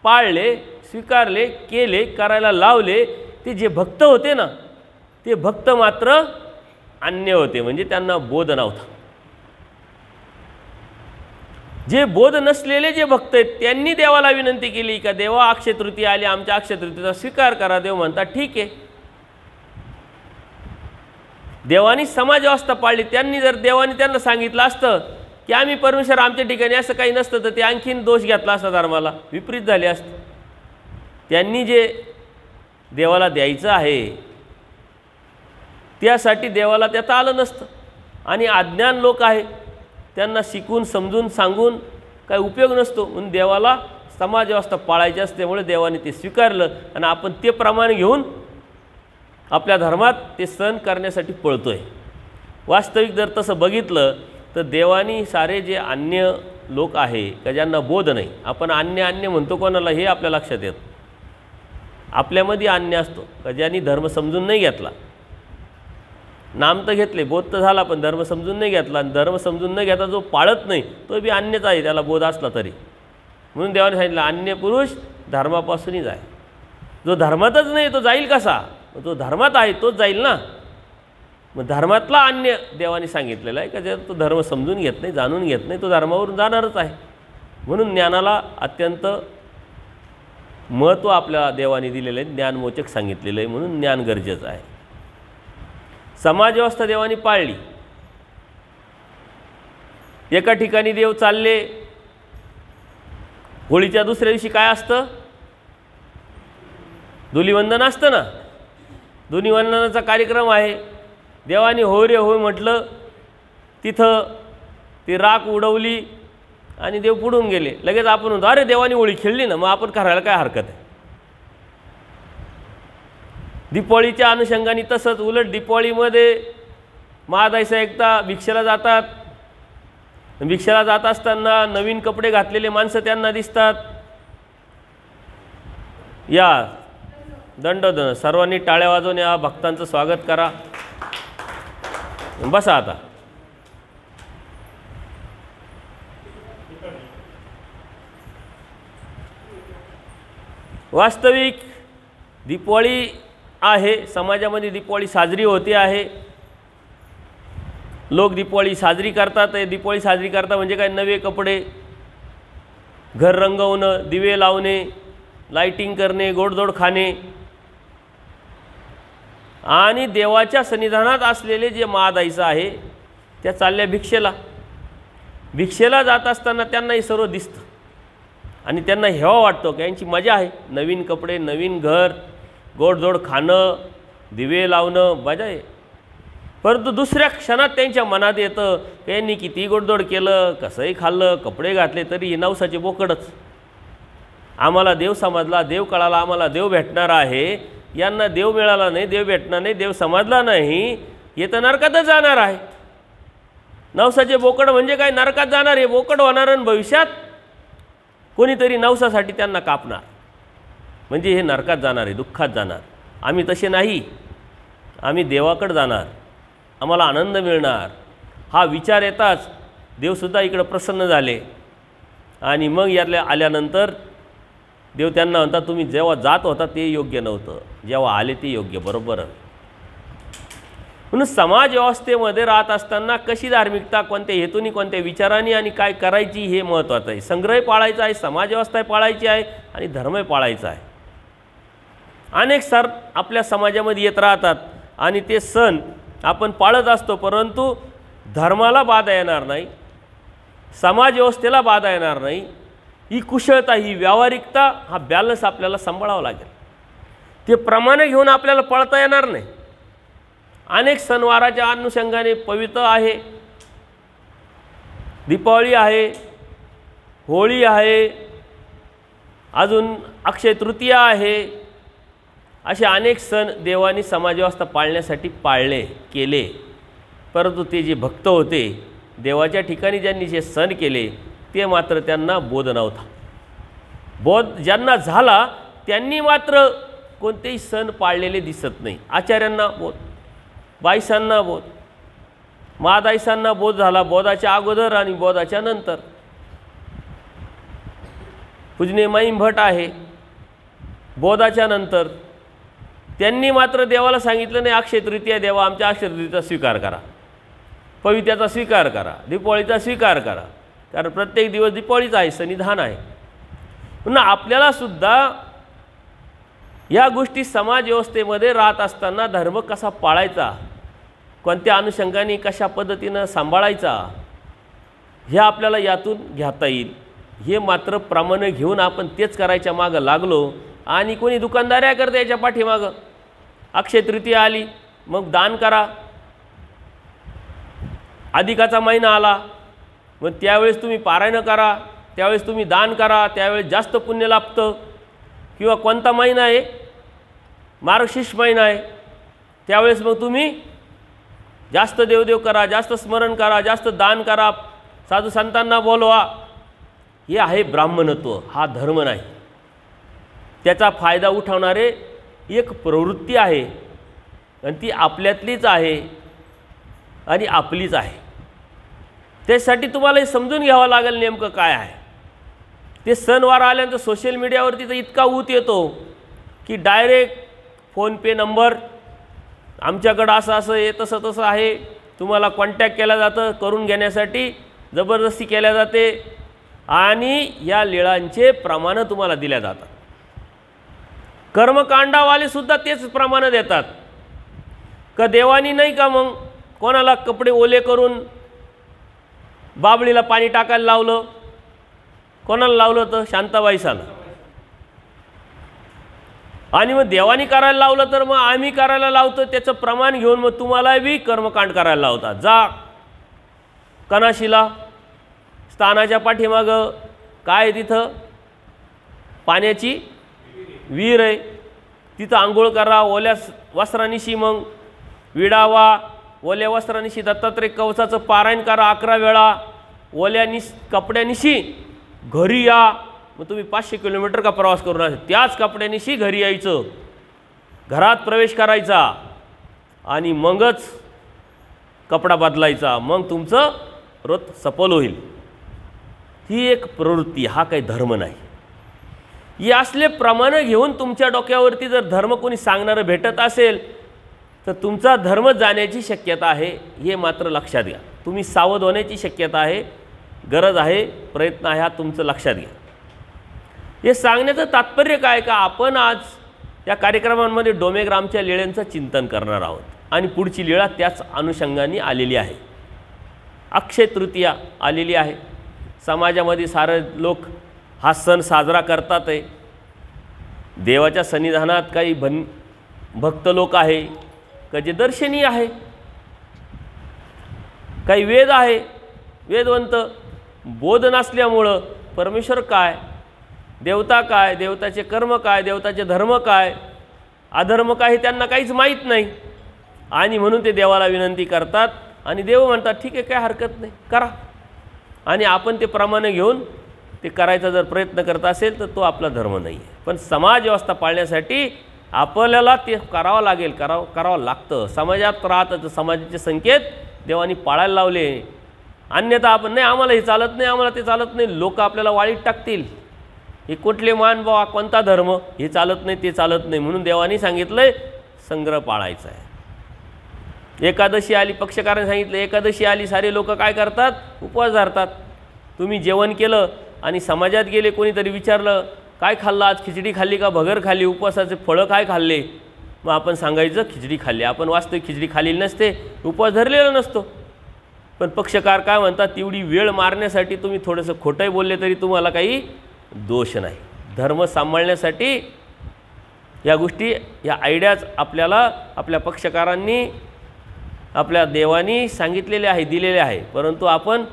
पाळले, स्वीकारले, केले, करायला लावले, ते जे भक्त होते ना ते भक्त मात्र अन्य होते, म्हणजे त्यांना बोध नव्हता. जे बोध नसलेले जे भक्त आहेत त्यांनी देवाला विनंती केली का देवा अक्षय तृतीया आली, आमच्या अक्षय तृतीयेचा स्वीकार करा. देव म्हणतात ठीक आहे. देवानी समाज व्यवस्था पाळली. त्यांनी जर देवानी त्यांना सांगितलं असतं की आम्ही परमेश्वर आमच्या ठिकाणी, असं काही नसतं, तर ते आणखीन दोष घेतला असता, धर्माला विपरीत झाले असते. त्यांनी जे देवाला द्यायचं आहे त्यासाठी देवाला त्यात आलं नसतं. आणि अज्ञान लोक आहे त्यांना शिकून समजून सांगून काही उपयोग नसतो, म्हणून देवाला समाज व्यवस्था पाळायची असल्यामुळे देवाने ते स्वीकारलं आणि आपण ते प्रमाण घेऊन आपल्या धर्मात ते सण करण्यासाठी पळतोय. वास्तविक जर तसं बघितलं तर देवानी सारे जे अन्य लोक आहे का ज्यांना बोध नाही, आपण अन्य म्हणतो कोणाला हे आपल्या लक्षात येतं. आपल्यामध्ये अन्य असतो का ज्यांनी धर्म समजून नाही घेतला, नाम तर घेतले, बोध तर झाला, पण धर्म समजून नाही घेतला. आणि धर्म समजून न घेता जो पाळत नाही तो बी अन्यच आहे, त्याला बोध असला तरी. म्हणून देवाने सांगितलं अन्य पुरुष धर्मापासूनच आहे. जो धर्मातच नाही तो जाईल कसा? जो धर्मात आहे तोच जाईल ना. मग धर्मातला अन्य देवाने सांगितलेला आहे का जर तो धर्म समजून घेत नाही, जाणून घेत नाही, तो धर्मावरून जाणारच आहे. म्हणून ज्ञानाला अत्यंत महत्त्व आपल्या देवाने दिलेलं आहे, ज्ञानमोचक सांगितलेलं आहे, म्हणून ज्ञान गरजेचं आहे. समाज व्यवस्था देवाने पाळली. एका ठिकाणी देव चालले, होळीच्या दुसऱ्या दिवशी काय असतं? धुलीवंदन असतं ना. धुलीवंदनाचा कार्यक्रम आहे. देवाने होय रे होय म्हटलं, तिथं ती राख उडवली आणि देव पुढून गेले. लगेच आपण म्हणतो अरे देवाने होळी खेळली ना, मग आपण करायला काय हरकत आहे? दीपावळीच्या अनुषंगाने तसंच. उलट दीपावळीमध्ये महादायसा एकदा भिक्षेला जातात. भिक्षेला जात असताना नवीन कपडे घातलेले माणसं त्यांना दिसतात. या दंडोदन सर्वांनी टाळ्या वाजवून या भक्तांचं स्वागत करा. बसा आता. वास्तविक दीपावली आहे, समाजामध्ये दीपावली साजरी होते आहे, लोक दीपावली साजरी करतात. दीपावली साजरी करतात म्हणजे काय, नवे कपडे, घर रंगवणं, दिवे लावणे, लाइटिंग करणे, गोडधोड खाणे आणि देवाच्या सन्निधानात असलेले जे महादाईचं आहे त्या चालल्या भिक्षेला. भिक्षेला जात असताना त्यांना हे सर्व दिसतं आणि त्यांना हेवा वाटतो की यांची मजा आहे, नवीन कपडे, नवीन घर, गोडधोड खाणं, दिवे लावणं, मजा आहे. परंतु दुसऱ्या क्षणात त्यांच्या मनात येतं की यांनी किती गोडधोड केलं, कसंही खाल्लं, कपडे घातले तरी नवसाचे बोकडच. आम्हाला देव समजला, देव कळाला, आम्हाला देव भेटणार आहे, यांना देव मिळाला नाही, देव भेटणार नाही, देव समजला नाही, हे तर नरकातच जाणार आहे. नवसाचे बोकड म्हणजे काय, नरकात जाणार, हे बोकड होणार आणि भविष्यात कोणीतरी नवसासाठी त्यांना कापणार, म्हणजे हे नरकात जाणार आहे, दुःखात जाणार. आम्ही तसे नाही, आम्ही देवाकडे जाणार, आम्हाला आनंद मिळणार. हा विचार येताच देवसुद्धा इकडं प्रसन्न झाले आणि मग यातल्या आल्यानंतर देव त्यांना म्हणतात, तुम्ही जेव्हा जात होता ते योग्य नव्हतं, जेव्हा आले ते योग्य, बरोबर. म्हणून समाज व्यवस्थेमध्ये राहत असताना कशी धार्मिकता, कोणत्या हेतूनी, कोणत्या विचारांनी आणि काय करायची हे महत्त्वाचं आहे. संग्रह पाळायचा आहे, समाज व्यवस्था पाळायची आहे आणि धर्मही पाळायचा आहे. अनेक सण आपल्या समाजामध्ये येत राहतात आणि ते सण आपण पाळत असतो, परंतु धर्माला बाधा येणार नाही, समाज व्यवस्थेला बाधा येणार नाही. ही कुशलता, ही व्यावहारिकता, हा बॅलन्स आपल्याला सांभाळावा लागेल. ते प्रमाणे घेऊन आपल्याला पळता येणार नाही. अनेक सणवाराच्या अनुषंगाने पवित्र आहे, दीपावली आहे, होळी आहे, अजून अक्षय तृतीया आहे. असे अनेक सण देवानी समाजव्यवस्था पाळण्यासाठी पाळले केले. परंतु ते जे भक्त होते देवाच्या ठिकाणी ज्यांनी जे सण केले ते मात्र त्यांना बोध नव्हता. बोध ज्यांना झाला त्यांनी मात्र कोणतेही सण पाळलेले दिसत नाही. आचार्यांना बोध, बाईसांना बोध, महादाईसांना बोध झाला बोधाच्या अगोदर आणि बोधाच्या नंतर. पूजनीय माईम भट आहे बोधाच्या नंतर, त्यांनी मात्र देवाला सांगितलं नाही अक्षय तृतीया देवा आमच्या अक्षय तृतीयाचा स्वीकार करा, पवित्र्याचा स्वीकार करा, दीपावलीचा स्वीकार करा, कारण प्रत्येक दिवस दीपावलीचा आहे, सन्निधान आहे. पुन्हा आपल्याला सुद्धा या गोष्टी समाज व्यवस्थेमध्ये राहत असताना धर्म कसा पाळायचा, कोणत्या अनुषंगाने कशा पद्धतीनं सांभाळायचा, हे आपल्याला यातून घेता येईल. हे मात्र प्रमाणे घेऊन आपण तेच करायच्या मागं लागलो आणि कोणी दुकानदाऱ्या करते याच्या पाठीमागं. अक्षय तृतीया आली मग दान करा, अधिकाचा महिना आला मग त्यावेळेस तुम्ही पारायण करा, त्यावेळेस तुम्ही दान करा, त्यावेळेस जास्त पुण्य लाभतं. किंवा कोणता महिना आहे, मार्गशीर्ष महिना आहे, त्यावेळेस मग तुम्ही जास्त देवदेव करा, जास्त स्मरण करा, जास्त दान करा, साधू संतांना बोलवा. हे आहे ब्राह्मणत्व, हा धर्म नाही. त्याचा फायदा उठवणारे एक प्रवृत्ती आहे आणि ती आपल्यातलीच आहे आणि आपलीच आहे. त्यासाठी तुम्हाला हे समजून घ्यावं लागेल नेमकं काय आहे. ते सणवार आल्यानंतर सोशल मीडियावरती तर इतका ऊत येतो की डायरेक्ट फोनपे नंबर, आमच्याकडं असं असं आहे, तसं तसं आहे, तुम्हाला कॉन्टॅक्ट केला जातं, करून घेण्यासाठी जबरदस्ती केल्या जाते आणि या लीळांचे प्रमाणं तुम्हाला दिल्या जातात. कर्मकांडावाले सुद्धा तेच प्रमाणं देतात का देवानी नाही का मग कोणाला कपडे ओले करून बाबळीला पाणी टाकायला लावलं, कोणाला लावलं तर शांताबाईसाला, आणि मग देवानी करायला लावलं तर मग आम्ही करायला लावतो. त्याचं प्रमाण घेऊन मग तुम्हाला बी कर्मकांड करायला लावतात. जा कनाशीला स्थानाच्या पाठीमागं काय तिथं पाण्याची विहीर आहे, तिथं आंघोळ करा, ओल्या वस्त्रानिशी मग विडावा, ओल्या वस्त्रानिशी दत्तात्रय कवचाचं पारायण करा 11 वेळा, ओल्या कपड्यानिशी घरी या. मग तुम्ही 500 किलोमीटर का प्रवास करून आले, त्याच कपड्यानिशी घरी यायचं, घरात प्रवेश करायचा आणि मगच कपडा बदलायचा, मग तुमचं व्रत सफल होईल. ही एक प्रवृत्ती, हा काही धर्म नाही. हे असले प्रमाण घेऊन तुमच्या डोक्यावरती जर धर्म कोणी सांगणारं भेटत असेल तर तुमचा धर्म जाण्याची शक्यता आहे, हे मात्र लक्षात घ्या. तुम्ही सावध होण्याची शक्यता आहे, गरज आहे, प्रयत्न आहे, हा तुमचं लक्षात घ्या. हे सांगण्याचं तात्पर्य काय का आपण आज या कार्यक्रमांमध्ये डोमेग्रामच्या लीळेंचं चिंतन करणार आहोत आणि पुढची लीळा त्याच अनुषंगाने आलेली आहे. अक्षय तृतीया आलेली आहे. समाजामध्ये सारे लोक हा सण साजरा करतात आहे. देवाच्या सन्निधानात काही भक्त लोक आहे का जे दर्शनीय आहे, काही वेद आहे, वेदवंत. बोध नसल्यामुळं परमेश्वर काय, देवता काय, देवताचे कर्म काय, देवताचे धर्म काय, अधर्म काय, हे त्यांना काहीच माहीत नाही. आणि म्हणून ते देवाला विनंती करतात आणि देव म्हणतात ठीक आहे, काय हरकत नाही, करा. आणि आपण ते प्रमाणे घेऊन ते करायचा जर प्रयत्न करत असेल तर तो आपला धर्म नाही आहे. पण समाज व्यवस्था पाळण्यासाठी आपल्याला ते करावं लागेल, करावं लागतं. समाजात राहतं, समाजाचे संकेत देवानी पाळायला लावले. अन्यथा आपण नाही, आम्हाला हे चालत नाही, आम्हाला ते चालत नाही, लोक आपल्याला वाळीत टाकतील. हे कुठले मान बाबा, कोणता धर्म, हे चालत नाही, ते चालत नाही. म्हणून देवानी सांगितलंय संग्रह पाळायचा आहे. एकादशी आली, पक्षकाराने सांगितलं एकादशी आली, सारे लोक काय करतात, उपवास धरतात. तुम्ही जेवण केलं आणि समाजात गेले, कोणीतरी विचारलं काय खाल्लं आज, खिचडी खाल्ली का भगर खाल्ली, उपवासाचे फळं काय खाल्ले, मग आपण सांगायचं खिचडी खाल्ली. आपण वास्तविक खिचडी खाल्लेली नसते, उपवास धरलेला नसतो. पण पक्षकार काय म्हणतात, तेवढी वेळ मारण्यासाठी तुम्ही थोडंसं खोटंही बोलले तरी तुम्हाला काही दोष नाही. धर्म सांभाळण्यासाठी या गोष्टी, या आयडियाज आपल्याला आपल्या पक्षकारांनी, आपल्या देवानी सांगितलेले आहे, दिलेले आहे. परंतु आपण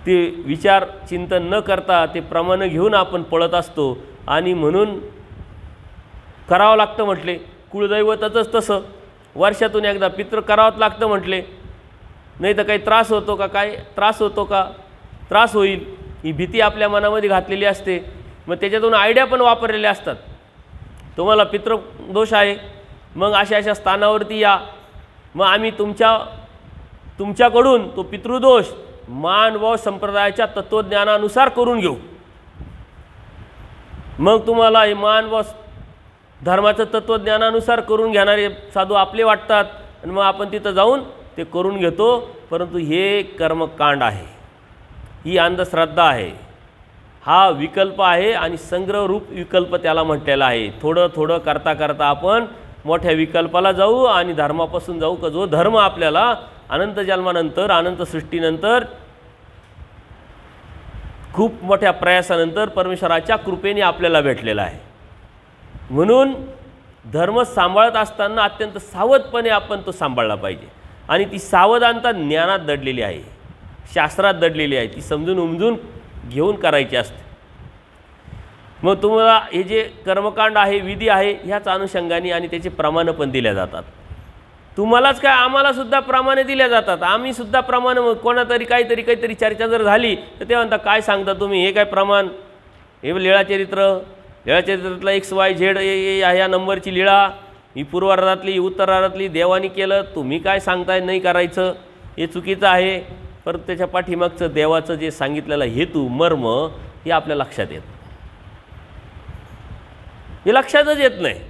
ते विचार चिंतन न करता ते प्रमाण घेऊन आपण पळत असतो. आणि म्हणून करावं लागतं म्हटले. कुळदैवताचंच तसं, वर्षातून एकदा पितृ करावंच लागतं म्हटले, नाही तर काही त्रास होतो का, काय त्रास होतो का, त्रास होईल ही भीती आपल्या मनामध्ये घातलेली असते. मग त्याच्यातून आयडिया पण वापरलेल्या असतात. तुम्हाला पितृदोष आहे, मग अशा अशा स्थानावरती या, मग आम्ही तुमच्याकडून तो पितृदोष मानव संप्रदायाच्या तत्त्वज्ञानानुसार करून घेऊ. मग तुम्हाला हे मानव धर्माचं तत्त्वज्ञानानुसार करून घेणारे साधू आपले वाटतात आणि मग आपण तिथं जाऊन ते करून घेतो. परंतु हे कर्मकांड आहे, ही अंधश्रद्धा आहे, हा विकल्प आहे आणि संग्रहरूप विकल्प त्याला म्हटलेला आहे. थोडं थोडं करता करता आपण मोठ्या विकल्पाला जाऊ आणि धर्मापासून जाऊ का जो धर्म आपल्याला अनंत जन्मानंतर, अनंत सृष्टीनंतर, खूप मोठ्या प्रयासानंतर परमेश्वराच्या कृपेने आपल्याला भेटलेला आहे. म्हणून धर्म सांभाळत असताना अत्यंत सावधपणे आपण तो सांभाळला पाहिजे. आणि ती सावधानता ज्ञानात दडलेली आहे, शास्त्रात दडलेली आहे, ती समजून उमजून घेऊन करायची असते. मग तुम्हाला हे जे कर्मकांड आहे, विधी आहे, ह्याच अनुषंगाने आणि त्याचे प्रमाणं पण दिल्या जातात. तुम्हालाच काय, आम्हालासुद्धा प्रमाणे दिल्या जातात. आम्हीसुद्धा प्रमाणं, कोणातरी काहीतरी चर्चा जर झाली तर ते म्हणता काय सांगता तुम्ही, हे काय प्रमाण, हे लीळाचरित्रातला XYZ ह्या नंबरची लीळा, ही पूर्वार्धातली, उत्तरार्धातली देवानी केलं, तुम्ही काय सांगताय नाही करायचं, हे चुकीचं आहे. परत त्याच्या पाठीमागचं देवाचं जे सांगितलेलं हेतू, मर्म, हे आपल्या लक्षात येतं, हे लक्षातच येत नाही.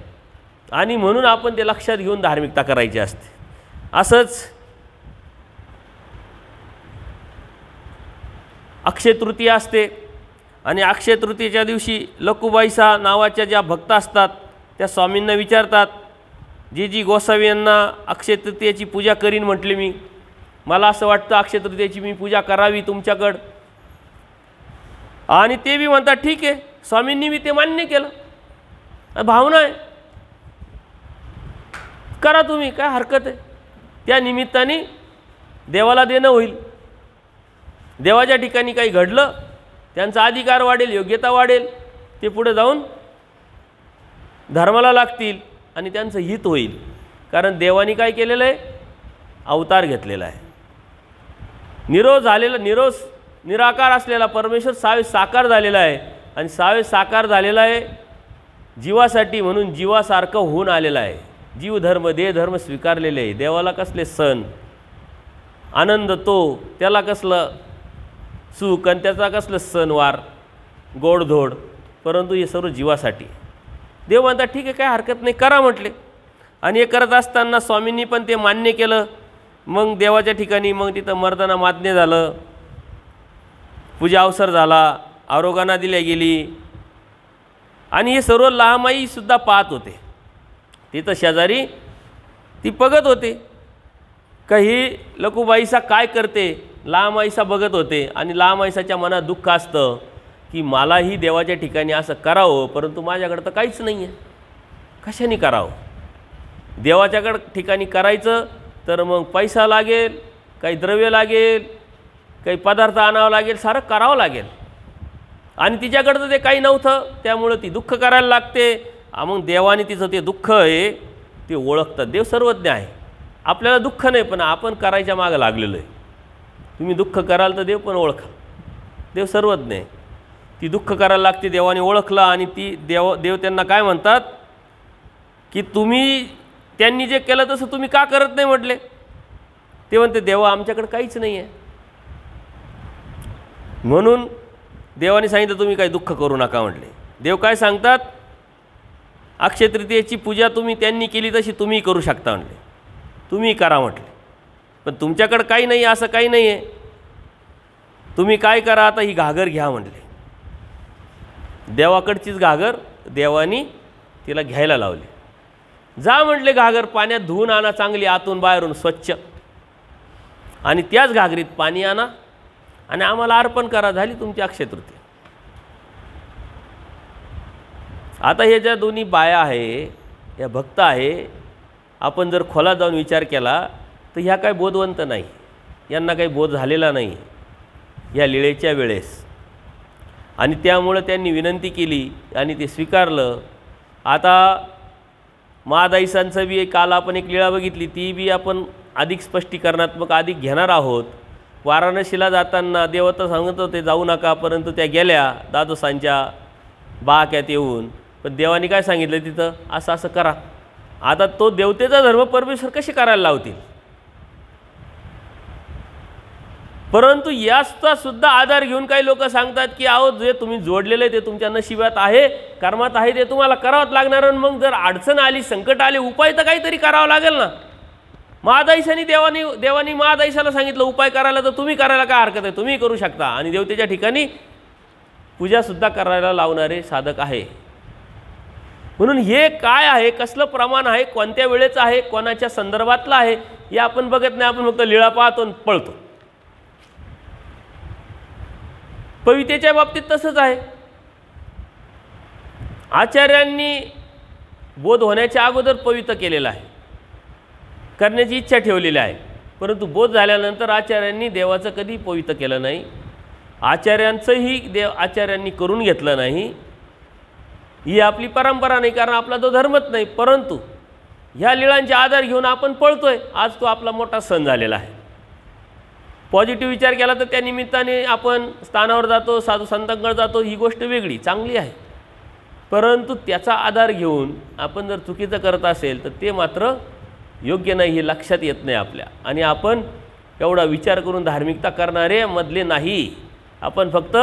आणि म्हणून आपण ते लक्षात घेऊन धार्मिकता करायची असते. असंच अक्षय तृतीया असते आणि अक्षय तृतीयेच्या दिवशी लकुबाईसा नावाच्या ज्या भक्त असतात त्या स्वामींना विचारतात, जी गोसावी यांना अक्षय तृतीयेची पूजा करीन म्हटली मी, मला असं वाटतं अक्षय तृतीयेची मी पूजा करावी तुमच्याकडं. आणि ते बी म्हणतात ठीक आहे, स्वामींनी मी ते मान्य केलं, भावना आहे, करा तुम्ही, काय हरकत आहे. त्या निमित्ताने देवाला देणं होईल, देवाच्या ठिकाणी काही घडलं त्यांचा अधिकार वाढेल, योग्यता वाढेल, ते पुढे जाऊन धर्माला लागतील आणि त्यांचं हित होईल. कारण देवानी काय केलेलं आहे, अवतार घेतलेला आहे. निराकार असलेला परमेश्वर सावे साकार झालेला आहे आणि सावे साकार झालेला आहे जीवासाठी, म्हणून जीवासारखं होऊन आलेला आहे. जीव धर्म, देह धर्म स्वीकारलेले आहे. देवाला कसले सण आनंद, तो त्याला कसलं सुख आणि त्याचा कसलं सणवार गोडधोड, परंतु हे सर्व जीवासाठी. देव म्हणतात ठीक आहे, काय हरकत नाही, करा म्हटले. आणि हे करत असताना स्वामींनी पण ते मान्य केलं. मग देवाच्या ठिकाणी मग तिथं मर्दना माज्ञ झालं, पूजा अवसर झाला, आरोगांना दिल्या गेली. आणि हे सर्व लहामाईसुद्धा पाहत होते. तिथं शेजारी ती बघत होते का ही लखुबाईसा काय करते. लहामाईसा बघत होते आणि लहामाईसाच्या मनात दुःख असतं की मलाही देवाच्या ठिकाणी असं करावं, परंतु माझ्याकडं तर काहीच नाही आहे, कशाने करावं. देवाच्याकडं ठिकाणी करायचं तर मग पैसा लागेल, काही द्रव्य लागेल, काही पदार्थ आणावं लागेल, सारं करावं लागेल. आणि तिच्याकडं तर ते काही नव्हतं, त्यामुळं ती दुःख करायला लागते. मग देवाने तिचं ते दुःख आहे ते ओळखतात. देव सर्वज्ञ आहे. आपल्याला दुःख नाही, पण आपण करायच्या मागं लागलेलो आहे. तुम्ही दुःख कराल तर देव पण ओळखा. देव सर्वज्ञ आहे. ती दुःख करायला लागते, देवाने ओळखला. आणि ती देव त्यांना काय म्हणतात की तुम्ही त्यांनी जे केलं तसं तुम्ही का करत नाही म्हटले. ते म्हणते देवा आमच्याकडे काहीच नाही आहे. म्हणून देवाने सांगितलं तुम्ही काही दुःख करू नका म्हटले. देव काय सांगतात, अक्षय तृतीयेची पूजा तुम्ही त्यांनी केली तशी तुम्ही करू शकता म्हटले, तुम्ही करा म्हटले. पण तुमच्याकडं काही नाही असं काही नाही आहे. तुम्ही काय करा, आता ही घागर घ्या म्हटले. देवाकडचीच घागर देवानी तिला घ्यायला लावली. जा म्हटले घागर पाण्यात धुवून आणा चांगली, आतून बाहेरून स्वच्छ, आणि त्याच घागरीत पाणी आणा आणि आम्हाला अर्पण करा. झाली तुमची अक्षय तृतीया. आता हे ज्या दोन्ही बाया आहे, या भक्त आहे, आपण जर खोलात जाऊन विचार केला तर ह्या काय बोधवंत नाही, यांना काही बोध झालेला नाही या लीळेच्या वेळेस. आणि त्यामुळं त्यांनी विनंती केली आणि ते स्वीकारलं. आता महादाईसांचं बी काल आपण एक लीळा बघितली, ती बी आपण अधिक स्पष्टीकरणात्मक अधिक घेणार आहोत. वाराणसीला जाताना देवता सांगत होते जाऊ नका, परंतु त्या गेल्या दादोसांच्या बाक्यात येऊन. पण देवाने काय सांगितलं तिथं, असं असं करा. आता तो देवतेचा धर्म परमेश्वर कसे करायला लावतील. परंतु याचा सुद्धा आधार घेऊन काही लोक सांगतात की अहो जे तुम्ही जोडलेले ते तुमच्या नशिबात आहे, कर्मात आहे, ते तुम्हाला करावंच लागणार. मग जर अडचण आली, संकट आले, उपाय तर काहीतरी करावा लागेल ना. महादाईसांनी देवानी महादाईसाला सांगितलं उपाय करायला, तर तुम्ही करायला काय हरकत आहे, तुम्ही करू शकता. आणि देवतेच्या ठिकाणी पूजासुद्धा करायला लावणारे साधक आहे. म्हणून हे काय आहे, कसलं प्रमाण आहे, कोणत्या वेळेचं आहे, कोणाच्या संदर्भातलं आहे हे आपण बघत नाही. आपण फक्त लीळा पाहतो आणि पळतो. पवितेच्या बाबतीत तसंच आहे. आचार्यांनी बोध होण्याच्या अगोदर पवित्र केलेला आहे, करण्याची इच्छा ठेवलेली आहे. परंतु बोध झाल्यानंतर आचार्यांनी देवाचं कधी पवित्र केलं नाही. आचार्यांचंही आचार्यांनी करून घेतलं नाही. ही आपली परंपरा नाही, कारण आपला तो धर्मच नाही. परंतु ह्या लीळांचे आधार घेऊन आपण पळतोय. आज तो आपला मोठा सण झालेला आहे. पॉझिटिव्ह विचार केला तर त्या निमित्ताने आपण स्थानावर जातो, साधू संतांकडे जातो, ही गोष्ट वेगळी चांगली आहे. परंतु त्याचा आधार घेऊन आपण जर चुकीचं करत असेल तर ते मात्र योग्य नाही, हे लक्षात येत नाही आपल्या. आणि आपण एवढा विचार करून धार्मिकता करणारे मधले नाही. आपण फक्त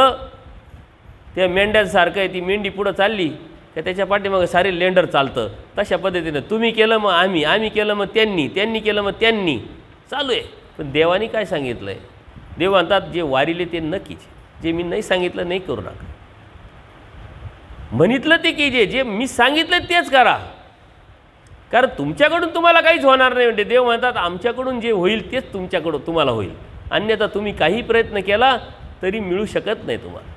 त्या मेंढ्यांसारखं आहे, ती मेंढी पुढं चालली का त्याच्या पाठीमागं सारे लेंडर चालतं, तशा पद्धतीनं तुम्ही केलं मग आम्ही, आम्ही केलं मग त्यांनी केलं मग त्यांनी, चालू आहे. पण देवानी काय सांगितलं आहे, देव म्हणतात जे वारिले ते न कीजे, जे मी नाही सांगितलं नाही करू नका. म्हणितलं ते कीजे, जे मी सांगितलं तेच करा, कारण तुमच्याकडून तुम्हाला काहीच होणार नाही. म्हणजे देव म्हणतात आमच्याकडून जे होईल तेच तुमच्याकडून तुम्हाला होईल, अन्यथा तुम्ही काही प्रयत्न केला तरी मिळू शकत नाही तुम्हाला.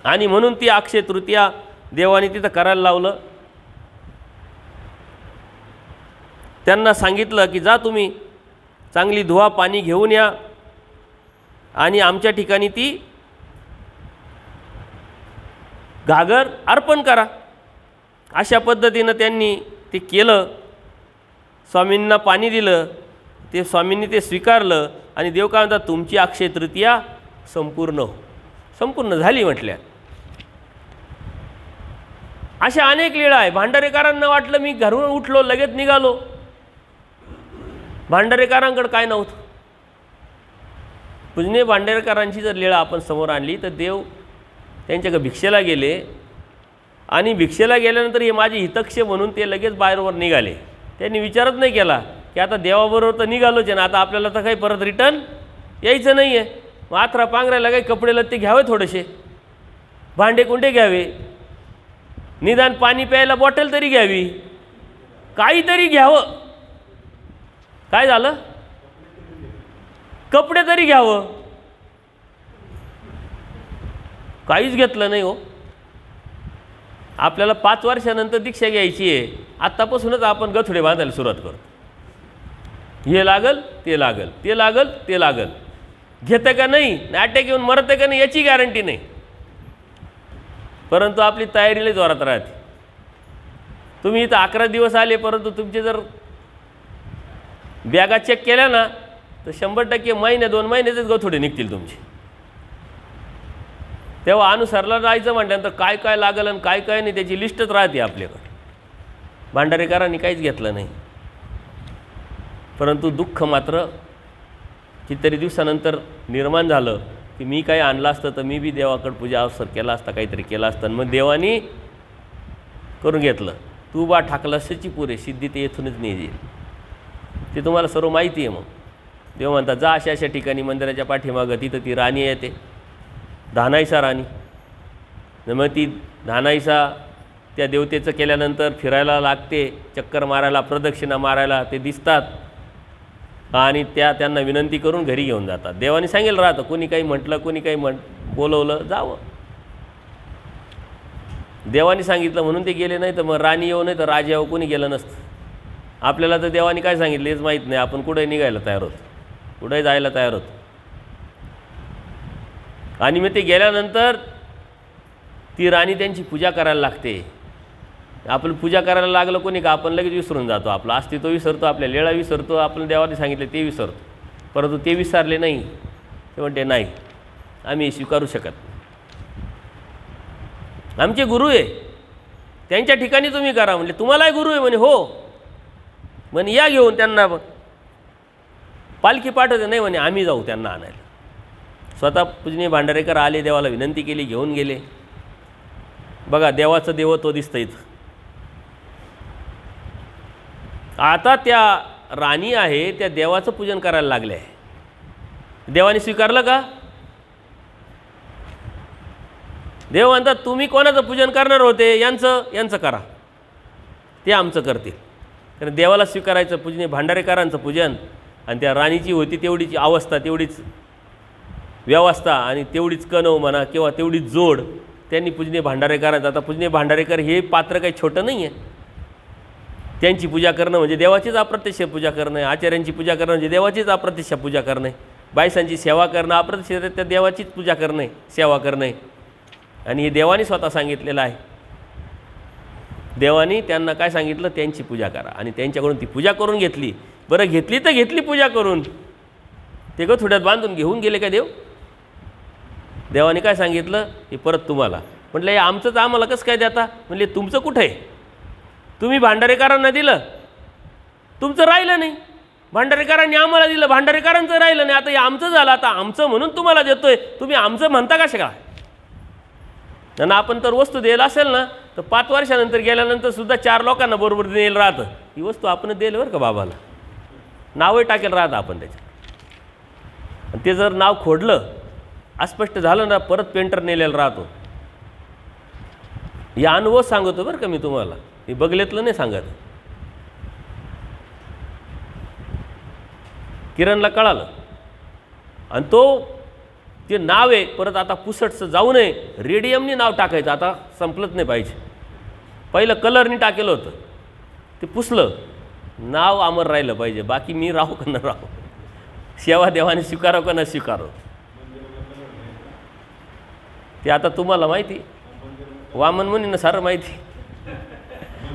आणि म्हणून ती अक्षय तृतीया देवाने तिथं करायला लावलं. त्यांना सांगितलं की जा तुम्ही चांगली धुवा पाणी घेऊन या आणि आमच्या ठिकाणी ती घागर अर्पण करा. अशा पद्धतीनं त्यांनी ते केलं. स्वामींना पाणी दिलं, ते स्वामींनी ते स्वीकारलं. आणि देव काय म्हणतात तुमची अक्षय तृतीया संपूर्ण झाली म्हटल्या. अशा अनेक लीळा आहे. भांडारेकरांना वाटलं मी घरून उठलो लगेच निघालो. भांडारेकरांकडे काय नव्हतं. पूजनीय भांडारेकरांची जर लीळा आपण समोर आणली तर देव त्यांच्याकडे भिक्षेला गेले आणि भिक्षेला गेल्यानंतर हे माझे हितक्ष म्हणून ते लगेच बाहेरवर निघाले. त्यांनी विचारच नाही केला की आता देवाबरोबर तर निघालोच आहे ना, आता आपल्याला तर काही परत रिटर्न यायचं नाही आहे. मग आथरा पांघरायला काही कपडे लत्ते घ्यावे, थोडेसे भांडे कुंडे घ्यावे, निदान पाणी प्यायला बॉटल तरी घ्यावी, काहीतरी घ्यावं. काय झालं? कपडे तरी घ्यावं, काहीच घेतलं नाही हो. आपल्याला 5 वर्षानंतर दीक्षा घ्यायची आहे, आत्तापासूनच आपण गथुडे बांधायला सुरुवात करतो. हे लागल ते लागल, ते लागल ते लागल, घेतं का नाही, अटॅक येऊन मरतं का नाही याची गॅरंटी नाही. परंतु आपली तयारीला जोरात राहते. तुम्ही इथं 11 दिवस आले, परंतु तुमचे जर बॅगा चेक केल्या ना तर 100% महिने 2 महिन्याचेच गथुडे निघतील तुमचे. तेव्हा अनुसरला जायचं म्हटल्यानंतर काय काय लागलं आणि काय काय नाही त्याची लिस्टच राहते आपल्याकडे. भांडारेकरांनी काहीच घेतलं नाही. परंतु दुःख मात्र कितीतरी दिवसानंतर निर्माण झालं की मी काही आणलं असतं तर मी बी देवाकडे पूजा अवसर केला असता, काहीतरी केलं असतं. मग देवानी करून घेतलं. तू बा ठाकलासची पुरे सिद्धी ते येथूनच नाही येईल. ते तुम्हाला सर्व माहिती आहे. मग देव म्हणतात जा अशा अशा ठिकाणी मंदिराच्या पाठीमागं, तिथं ती राणी येते, धानाईसा राणी. मग ती धानाईसा त्या देवतेचं केल्यानंतर फिरायला लागते, चक्कर मारायला, प्रदक्षिणा मारायला ते दिसतात आणि त्यांना विनंती करून घरी घेऊन जातात. देवाने सांगेल राहतं, कोणी काही म्हटलं, कोणी काही बोलवलं जावं. देवाने सांगितलं म्हणून ते गेले, नाही तर मग राणी येऊ नाही तर राजा येऊ, कोणी गेलं नसतं. आपल्याला तर देवाने काय सांगितलं हेच माहीत नाही, आपण कुठे निघायला तयार होतो, कुठे जायला तयार होतो. आणि मग ते गेल्यानंतर ती राणी त्यांची पूजा करायला लागते. आपण पूजा करायला लागलं कोणी का आपण लगेच विसरून जातो, आपलं अस्तित्व विसरतो, आपल्या लेळा विसरतो, आपण देवाने सांगितलं ते विसरतो. परंतु ते विसरले नाही. ते म्हणते नाही, आम्ही स्वीकारू शकत नाही. आमचे गुरु आहे, त्यांच्या ठिकाणी तुम्ही करा. म्हणजे तुम्हालाही गुरु आहे म्हणे. हो म्हणे, या घेऊन त्यांना. पालखी पाठवते नाही म्हणे, आम्ही जाऊ त्यांना आणायला. स्वतः पूजनीय भांडारेकर आले, देवाला विनंती केली, घेऊन गेले. बघा देवाचं देवत्व दिसतं इथं. आता त्या राणी आहे त्या देवाचं पूजन करायला लागले आहे. देवाने स्वीकारलं का? देव म्हणतात तुम्ही कोणाचं पूजन करणार होते, यांचं करा, ते आमचं करतील. कारण देवाला स्वीकारायचं पूजनीय भांडारेकरांचं पूजन, आणि त्या राणीची होती तेवढीची अवस्था, तेवढीच व्यवस्था आणि तेवढीच कणव म्हणा किंवा तेवढीच जोड त्यांनी पूजनीय भांडारेकरांचं. आता पूजनीय भांडारेकर हे पात्र काही छोटं नाही आहे. त्यांची पूजा करणं म्हणजे देवाचीच अप्रत्यक्ष पूजा करणं आहे. आचार्यांची पूजा करणं म्हणजे देवाचीच अप्रत्यक्ष पूजा करणं आहे. बायसांची सेवा करणं अप्रत्यक्ष त्या देवाचीच पूजा करणं आहे, सेवा करणं आहे. आणि हे देवानी स्वतः सांगितलेलं आहे. देवानी त्यांना काय सांगितलं, त्यांची पूजा करा. आणि त्यांच्याकडून ती पूजा करून घेतली. बरं घेतली तर घेतली पूजा करून, ते गथुड्यात बांधून घेऊन गेले का देव? देवाने काय सांगितलं, हे परत तुम्हाला. म्हटलं हे आमचंच आम्हाला कसं काय देता? म्हणले तुमचं कुठं आहे? तुम्ही भांडारेकरांना दिलं, तुमचं राहिलं नाही. भांडारेकरांनी आम्हाला दिलं, भांडारेकरांचं राहिलं नाही. आता हे आमचं झालं, आता आमचं म्हणून तुम्हाला देतोय, तुम्ही आमचं म्हणता कशा काय? आणि आपण तर वस्तू द्यायला असेल ना तर 5 वर्षानंतर गेल्यानंतर सुद्धा 4 लोकांना बरोबर द्यायला राहतं. ही वस्तू आपण द्यायला बरं का बाबाला, नावही टाकेल राहतं आपण त्याच्यात. ते जर नाव खोडलं, अस्पष्ट झालं ना, परत पेंटर नेलेला राहतो. या अनुभव सांगतो बरं का मी तुम्हाला, हे बगलेतलं नाही सांगत. किरणला कळालं आणि तो ते नाव आहे परत आता पुसटचं जाऊ नये, रेडियमनी नाव टाकायचं. आता संपलंच नाही पाहिजे. पहिलं कलरनी टाकेलं होतं, ते पुसलं, नाव अमर राहिलं पाहिजे. बाकी मी राहू का न राहू, सेवा देवाने स्वीकारो का न स्वीकारो, ते आता तुम्हाला माहिती. वामन मुनींना सारं माहिती.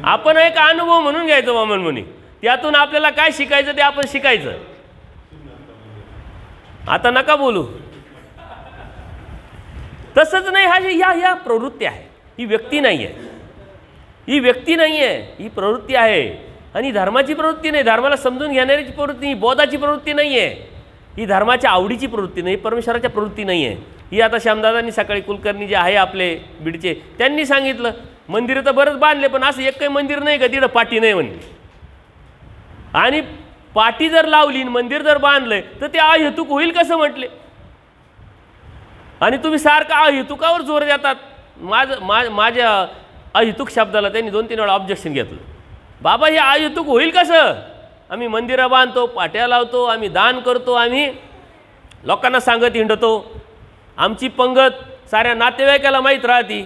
आपण एक अनुभव म्हणून घ्यायचं वामन मुनी, त्यातून आपल्याला काय शिकायचं ते आपण शिकायचं. आता नका बोलू. तसंच नाही, ह्या प्रवृत्ती आहे. ही व्यक्ती नाही आहे, ही व्यक्ती नाही आहे, ही प्रवृत्ती आहे. आणि धर्माची प्रवृत्ती नाही, धर्माला समजून घेणाऱ्याची प्रवृत्ती, ही बोधाची प्रवृत्ती नाही आहे, ही धर्माच्या आवडीची प्रवृत्ती नाही, परमेश्वराच्या प्रवृत्ती नाही आहे. ही आता श्यामदादांनी सकाळी कुलकर्णी जे आहे आपले बीडचे, त्यांनी सांगितलं मंदिरं तर बरंच बांधले, पण असं एक काही मंदिर नाही का तिथं पाटी नाही म्हणली. आणि पाटी जर लावली मंदिर जर बांधलंय तर ते अहेतुक होईल कसं म्हटले. आणि तुम्ही सारखं अहेतुकावर जोर देतात. माझ्या अहेतुक शब्दाला त्यांनी 2-3 वेळा ऑब्जेक्शन घेतलं. बाबा हे अहेतुक होईल कसं. आम्ही मंदिरं बांधतो, पाट्या लावतो, आम्ही दान करतो, आम्ही लोकांना सांगत हिंडतो, आमची पंगत साऱ्या नातेवाईकाला माहीत राहते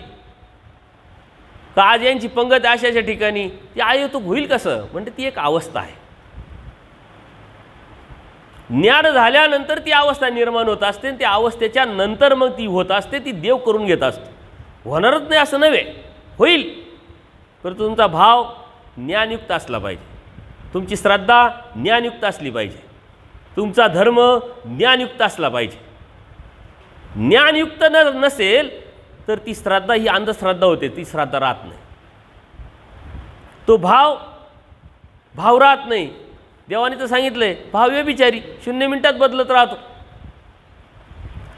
का आज यांची पंगत अशा ठिकाणी. ती अहेतुक होईल कसं. म्हणजे ती एक अवस्था आहे. ज्ञान झाल्यानंतर ती अवस्था निर्माण होत असते. त्या अवस्थेच्या नंतर मग ती होत असते, ती देव करून घेत असते. होणारच नाही असं नव्हे, होईल. तर तुमचा भाव ज्ञानयुक्त असला पाहिजे, तुमची श्रद्धा ज्ञानयुक्त असली पाहिजे, तुमचा धर्म ज्ञानयुक्त असला पाहिजे. ज्ञानयुक्त नसेल तर ती श्रद्धा ही अंधश्रद्धा होते, ती श्रद्धा राहत नाही. तो भाव राहत नाही. देवाने तर सांगितलंय भाव व्यभिचारी 0 मिनिटात बदलत राहतो.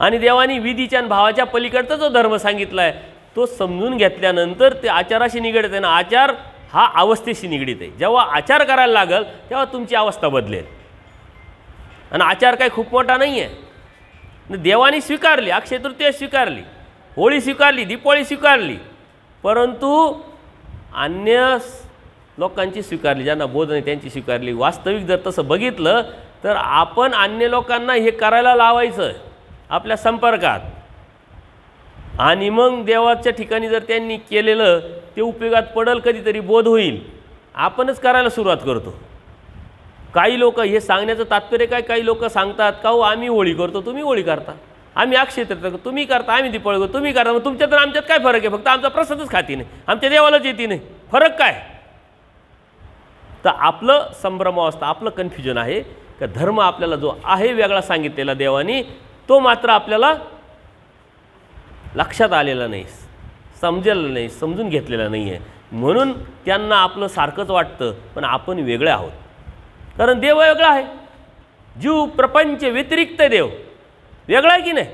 आणि देवाने विधीच्या आणि भावाच्या पलीकडचा जो धर्म सांगितला आहे तो समजून घेतल्यानंतर ते आचाराशी निगडित आहे ना. आचार हा अवस्थेशी निगडित आहे. जेव्हा आचार करायला लागल तेव्हा तुमची अवस्था बदलेल. आणि आचार काही खूप मोठा नाही आहे. देवाने स्वीकारली, अक्षय तृतीया स्वीकारली, होळी स्वीकारली, दीपावली स्वीकारली, परंतु अन्य लोकांची स्वीकारली, ज्यांना बोध नाही त्यांची स्वीकारली. वास्तविक जर तसं बघितलं तर आपण अन्य लोकांना हे करायला लावायचं आपल्या संपर्कात. आणि मग देवाच्या ठिकाणी जर त्यांनी केलेलं ते उपयोगात पडल, कधीतरी बोध होईल, आपणच करायला सुरुवात करतो. काही लोक हे सांगण्याचं तात्पर्य काय, काही लोक सांगतात का हो आम्ही होळी करतो तुम्ही होळी करता, आम्ही अक्षय तृतीया तुम्ही करता, आम्ही दीपावली करतो तुम्ही करता, मग तुमच्यात तर आमच्यात काय फरक आहे. फक्त आमचा प्रसादच खाती नाही, आमच्या देवालाच येते नाही, फरक काय. तर आपलं संभ्रमावस्था, आपलं कन्फ्युजन आहे का धर्म आपल्याला जो आहे वेगळा सांगितलेला देवानी तो मात्र आपल्याला लक्षात आलेला नाही, समजेलं नाही, समजून घेतलेला नाही आहे. म्हणून त्यांना आपलं सारखंच वाटतं, पण आपण वेगळे आहोत. कारण देव वेगळा आहे, जीव प्रपंच व्यतिरिक्त देव वेगळा आहे की नाही.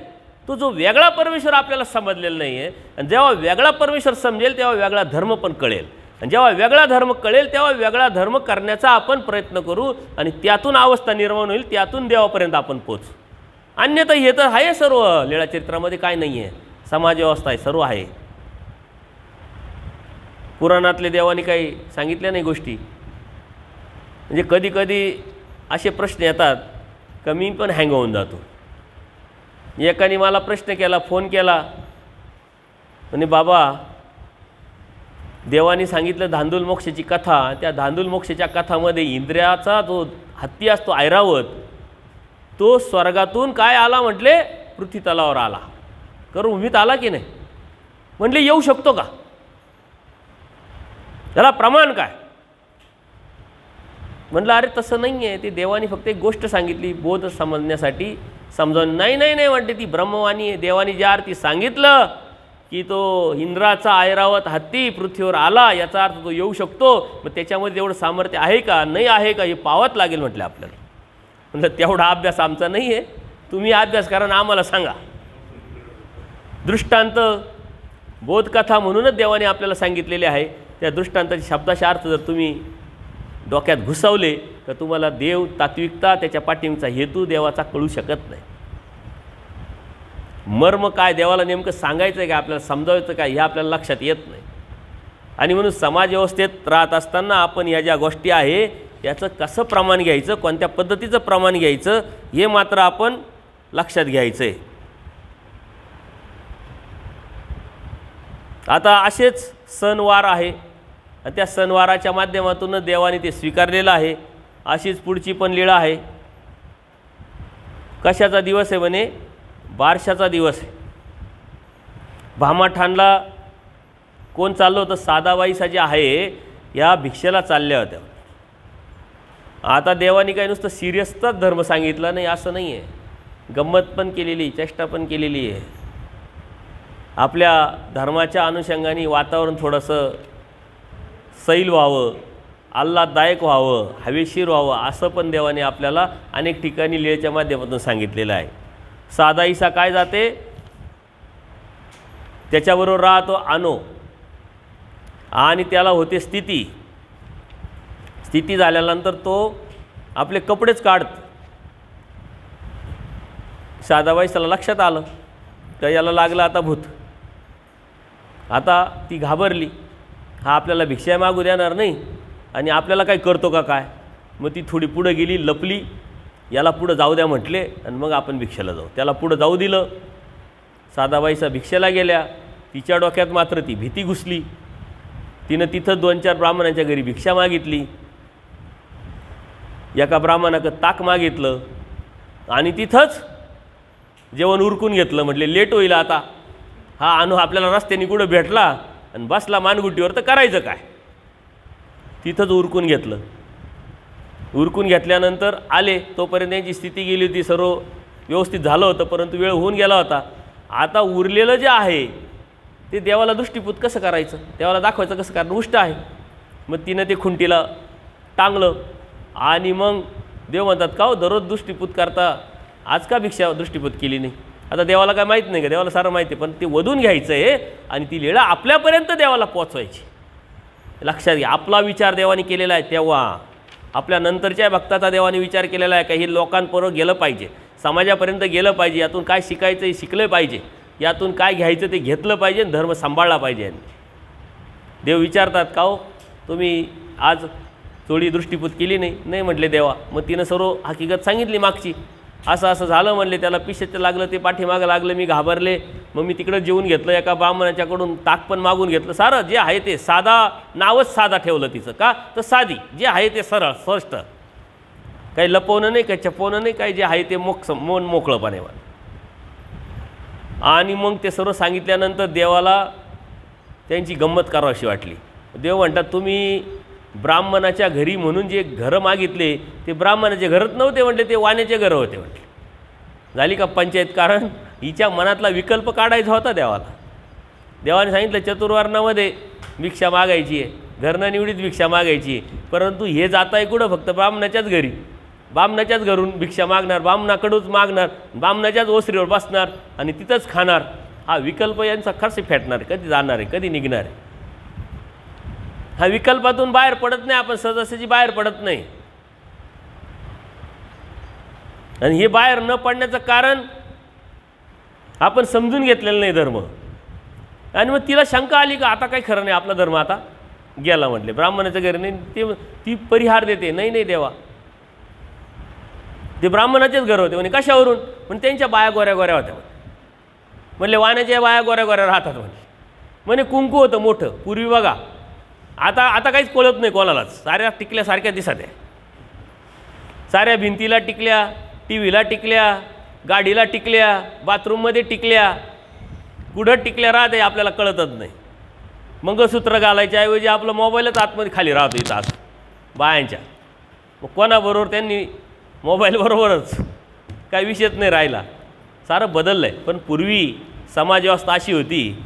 तो जो वेगळा परमेश्वर आपल्याला समजलेला नाही आहे. आणि जेव्हा वेगळा परमेश्वर समजेल तेव्हा वेगळा धर्म पण कळेल. आणि जेव्हा वेगळा धर्म कळेल तेव्हा वेगळा धर्म करण्याचा आपण प्रयत्न करू आणि त्यातून अवस्था निर्माण होईल, त्यातून देवापर्यंत आपण पोचू. अन्यथा हे तर आहे सर्व लीळाचरित्रामध्ये काय नाही आहे, समाज व्यवस्था आहे, सर्व आहे. पुराणातले देवानी काही सांगितल्या नाही गोष्टी. म्हणजे कधी कधी असे प्रश्न येतात का मी पण हँग होऊन जातो. एकाने मला प्रश्न केला, फोन केला, म्हणे बाबा देवानी सांगितलं धांदूल मोक्षाची कथा, त्या धांदूल मोक्षाच्या कथामध्ये इंद्रियाचा जो हत्ती असतो ऐरावत, तो स्वर्गातून काय आला म्हटले, पृथ्वी तलावर आला, कर्मभूमीत आला की नाही. म्हटले येऊ शकतो का, त्याला प्रमाण काय. म्हटलं अरे तसं नाही आहे, ती देवानी फक्त एक गोष्ट सांगितली बोध समजण्यासाठी, समजावून. नाही नाही नाही म्हटले ती ब्रह्मवाणी आहे. देवानी ज्या अर्थी सांगितलं की तो इंद्राचा ऐरावत हत्ती पृथ्वीवर आला याचा अर्थ तो येऊ शकतो, मग त्याच्यामध्ये तेवढं सामर्थ्य आहे का नाही आहे का हे पाहावंच लागेल म्हटलं आपल्याला. म्हटलं तेवढा अभ्यास आमचा नाही आहे, तुम्ही अभ्यास करा आणि आम्हाला सांगा. दृष्टांत बोधकथा म्हणूनच देवाने आपल्याला सांगितलेले आहे. त्या दृष्टांताचे शब्दाचे अर्थ जर तुम्ही डोक्यात घुसवले तर तुम्हाला देव, तात्विकता, त्याच्या पाठीमागचा हेतू देवाचा कळू शकत नाही. मर्म काय, देवाला नेमकं सांगायचं आहे का, आपल्याला समजावायचं काय, हे आपल्याला लक्षात येत नाही. आणि म्हणून समाज व्यवस्थेत राहत असताना आपण या ज्या गोष्टी आहे याचं कसं प्रमाण घ्यायचं, कोणत्या पद्धतीचं प्रमाण घ्यायचं हे मात्र आपण लक्षात घ्यायचं आहे. आता असेच सणवार आहे आणि त्या सणवाराच्या माध्यमातून देवाने ते स्वीकारलेलं आहे. अशीच पुढची पण लीळा आहे. कशाचा दिवस आहे म्हणे, बारशाचा दिवस आहे. भामाठाणला कोण चाललं होतं, साधाबाईसा जे आहे या भिक्षेला चालल्या होत्या. आता देवानी काही नुसतं सिरियसचाच धर्म सांगितला नाही असं नाही आहे, गंमत पण केलेली, चेष्टा पण केलेली आहे. आपल्या धर्माच्या अनुषंगाने वातावरण थोडंसं सैल व्हावं, आल्हाददायक व्हावं, हवेशीर व्हावं असं पण देवाने आपल्याला अनेक ठिकाणी लीळेच्या माध्यमातून सांगितलेलं आहे. साधा ईसा काय जाते, त्याच्याबरोबर राहतो अनो. आणि त्याला होते स्थिती. स्थिती झाल्यानंतर तो आपले कपडेच काढत. साधाबाई त्याला लक्षात आलं तर याला लागलं आता भूत. आता ती घाबरली, हा आपल्याला भिक्षा मागू देणार नाही आणि आपल्याला काय करतो का काय. मग ती थोडी पुढं गेली, लपली. याला पुढं जाऊ द्या म्हटले आणि मग आपण भिक्षेला जाऊ. त्याला पुढं जाऊ दिलं. साधाबाईचा भिक्षेला गेल्या. तिच्या डोक्यात मात्र ती भीती घुसली. तिनं तिथं 2-4 ब्राह्मणांच्या घरी भिक्षा मागितली. एका ब्राह्मणाकडं ताक मागितलं आणि तिथंच जेवण उरकून घेतलं. म्हटले लेट होईल आता, हा अनु आपल्याला रस्त्याने कुठं भेटला आणि बसला मानगुटीवर तर करायचं काय. तिथंच उरकून घेतलं. उरकून घेतल्यानंतर आले. तोपर्यंत त्यांची स्थिती गेली होती, सर्व व्यवस्थित झालं होतं, परंतु वेळ होऊन गेला होता. आता उरलेलं जे आहे ते देवाला दृष्टीपूत कसं करायचं, देवाला दाखवायचं कसं, कारण उष्ट आहे. मग तिनं ते खुंटीला टांगलं आणि मग देव म्हणतात का हो दररोज दृष्टीपूत करता, आज का भिक्षा दृष्टीपूत केली नाही. आता देवाला काय माहीत नाही का, देवाला सारं माहिती आहे, पण ते वधून घ्यायचं आहे आणि ती लीळा आपल्यापर्यंत देवाला पोचवायची. लक्षात घ्या, आपला विचार देवाने केलेला आहे. तेव्हा आपल्या नंतरच्या भक्ताचा देवाने विचार केलेला आहे का हे लोकांपर्यंत गेलं पाहिजे, समाजापर्यंत गेलं पाहिजे, यातून काय शिकायचं हे शिकलं पाहिजे, यातून काय घ्यायचं ते घेतलं पाहिजे, धर्म सांभाळला पाहिजे. देव विचारतात का हो तुम्ही आज चोळी दृष्टीपूत केली नाही. नाही म्हटले देवा. मग तिनं सर्व हकीकत सांगितली मागची. असं असं झालं म्हणले, त्याला पिशेचं लागलं, ते पाठीमागं लागलं, मी घाबरले, मग मी तिकडं जेवून घेतलं, एका ब्राह्मणाच्याकडून ताक पण मागून घेतलं. सारं जे आहे ते साधा, नावच साधा ठेवलं तिचं का, तर साधी जे आहे ते सरळ स्पष्ट, काही लपवणं नाही, काही चपवणं नाही, काही जे आहे ते मन मोकळंपणेवर. आणि मग ते सर्व सांगितल्यानंतर देवाला त्यांची गंमत करावीशी वाटली. देव म्हणतात तुम्ही ब्राह्मणाच्या घरी म्हणून जे घरं मागितले ते ब्राह्मणाचे घरच नव्हते म्हटले, ते वाण्याचे घरं होते म्हटले. झाली का पंचायत, कारण हिच्या मनातला विकल्प काढायचा होता देवाला. देवाने सांगितलं चतुर्वर्णामध्ये भिक्षा मागायची आहे, घरनं निवडीत भिक्षा मागायची आहे, परंतु हे जात आहे कुठं, फक्त ब्राह्मणाच्याच घरी, ब्राह्मणाच्याच घरून भिक्षा मागणार, ब्राह्मणाकडूनच मागणार, ब्राह्मणाच्याच ओसरीवर बसणार आणि तिथंच खाणार. हा विकल्प यांचा खर्च फेटणार, कधी जाणार आहे, कधी निघणार आहे. हा विकल्पातून बाहेर पडत नाही आपण, सहजासहजी बाहेर पडत नाही. आणि हे बाहेर न पडण्याचं कारण आपण समजून घेतलेलं नाही धर्म. आणि मग तिला शंका आली का आता काही खरं नाही, आपला धर्म आता गेला म्हटले, ब्राह्मणाचं घरी नाही. ते ती परिहार देते, नाही नाही देवा, ते ब्राह्मणाचेच घर होते म्हणे. कशावरून, पण त्यांच्या बाया गोऱ्या गोऱ्या होत्या म्हणले, वाण्याच्या बाया गोऱ्या गोऱ्या राहतात म्हणे. कुंकू होतं मोठं पूर्वी बघा, आता काहीच कळत नाही कोणालाच, साऱ्या टिकल्या सारख्या दिसत आहे, साऱ्या भिंतीला टिकल्या, टी व्हीला टिकल्या, गाडीला टिकल्या, बाथरूममध्ये टिकल्या, कुठं टिकल्या राहते आपल्याला कळतच नाही. मंगळसूत्र घालायच्या ऐवजी आपलं मोबाईलच आतमध्ये खाली राहतो इथं असं बायांच्या. मग कोणाबरोबर त्यांनी मोबाईलबरोबरच, काही विषयच नाही राहिला, सारं बदललं आहे. पण पूर्वी समाज व्यवस्था अशी होती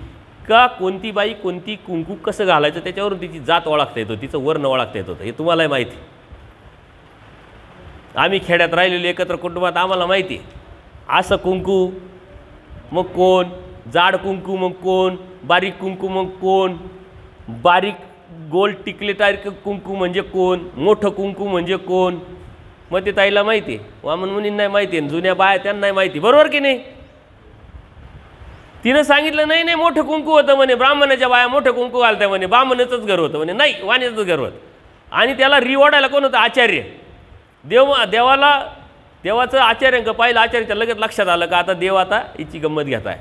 का कोणती बाई कोणती कुंकू कसं घालायचं त्याच्यावरून तिची जात ओळखता येतो, तिचं वर्ण ओळखता येत होतं. हे तुम्हालाही माहिती. आम्ही खेड्यात राहिलेलो एकत्र कुटुंबात, आम्हाला माहिती आहे असं कुंकू मग कोण, जाड कुंकू मग कोण, बारीक कुंकू मग कोण, बारीक गोल टिकले टाईक कुंकू म्हणजे कोण, मोठं कुंकू म्हणजे कोण. मग ते ताईला माहिती आहे, वामन मुनींना माहिती आहे, जुन्या बाया त्यांनाही माहिती, बरोबर की नाही. तिनं सांगितलं नाही नाही मोठं कुंकू होतं म्हणे, ब्राह्मणाच्या बाया मोठं कुंकू घालत्या म्हणे, ब्राह्मणाचंच घर होतं म्हणे, नाही वाण्याचंच घर होतं. आणि त्याला रिवॉर्डायला कोण होतं, आचार्य. देवाला देवाचं आचार्यांक पाहिलं, आचार्याच्या लगेच लक्षात आलं का आता देव आता हिची गंमत घेत आहे.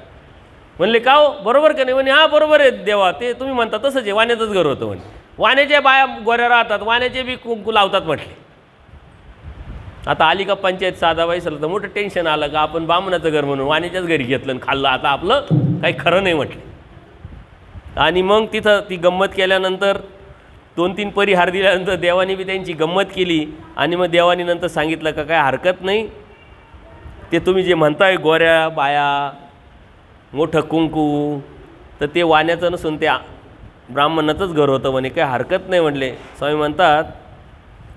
म्हणले का हो बरोबर का नाही, म्हणे हां बरोबर आहे देवा, ते तुम्ही म्हणता तसंच आहे, वाण्याचंच घर होतं म्हणे. वाण्याच्या बाया गोऱ्या राहतात, वाण्याचे बी कुंकू लावतात म्हटले. आता आली का पंचायत, साधाबाई सर तर मोठं टेन्शन आलं का आपण ब्राह्मणाचं घर म्हणून वाण्याच्याच घरी घेतलं आणि खाल्लं, आता आपलं काही खरं नाही म्हटले. आणि मग तिथं ती गंमत केल्यानंतर 2-3 परिहार दिल्यानंतर देवाने बी त्यांची गंमत केली. आणि मग देवानी नंतर सांगितलं का काय हरकत नाही, ते तुम्ही जे म्हणताय गोऱ्या बाया मोठं कुंकू, तर ते वाण्याचं नसून त्या ब्राह्मणाचंच घर होतं म्हणे, काही हरकत नाही म्हटले. स्वामी म्हणतात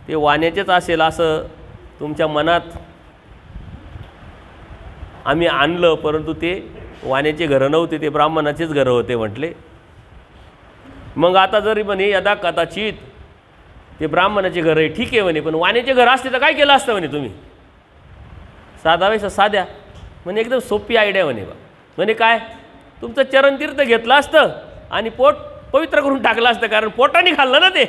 ते वाण्याचेच असेल असं तुमच्या मनात आम्ही आणलं, परंतु ते वाण्याचे घरं नव्हते, ते ब्राह्मणाचेच घरं होते म्हटले. मग आता जरी म्हणे यदा कदाचित ते ब्राह्मणाचे घर आहे ठीक आहे म्हणे, पण वाण्याचे घर असते तर काय केलं असतं म्हणे तुम्ही? साधा वैसा साध्या म्हणे एकदम सोपी आयडिया म्हणे बा. म्हणे काय, तुमचं चरणतीर्थ घेतलं असतं आणि पोट पवित्र करून टाकलं असतं, कारण पोटाने खाल्लं ना ते.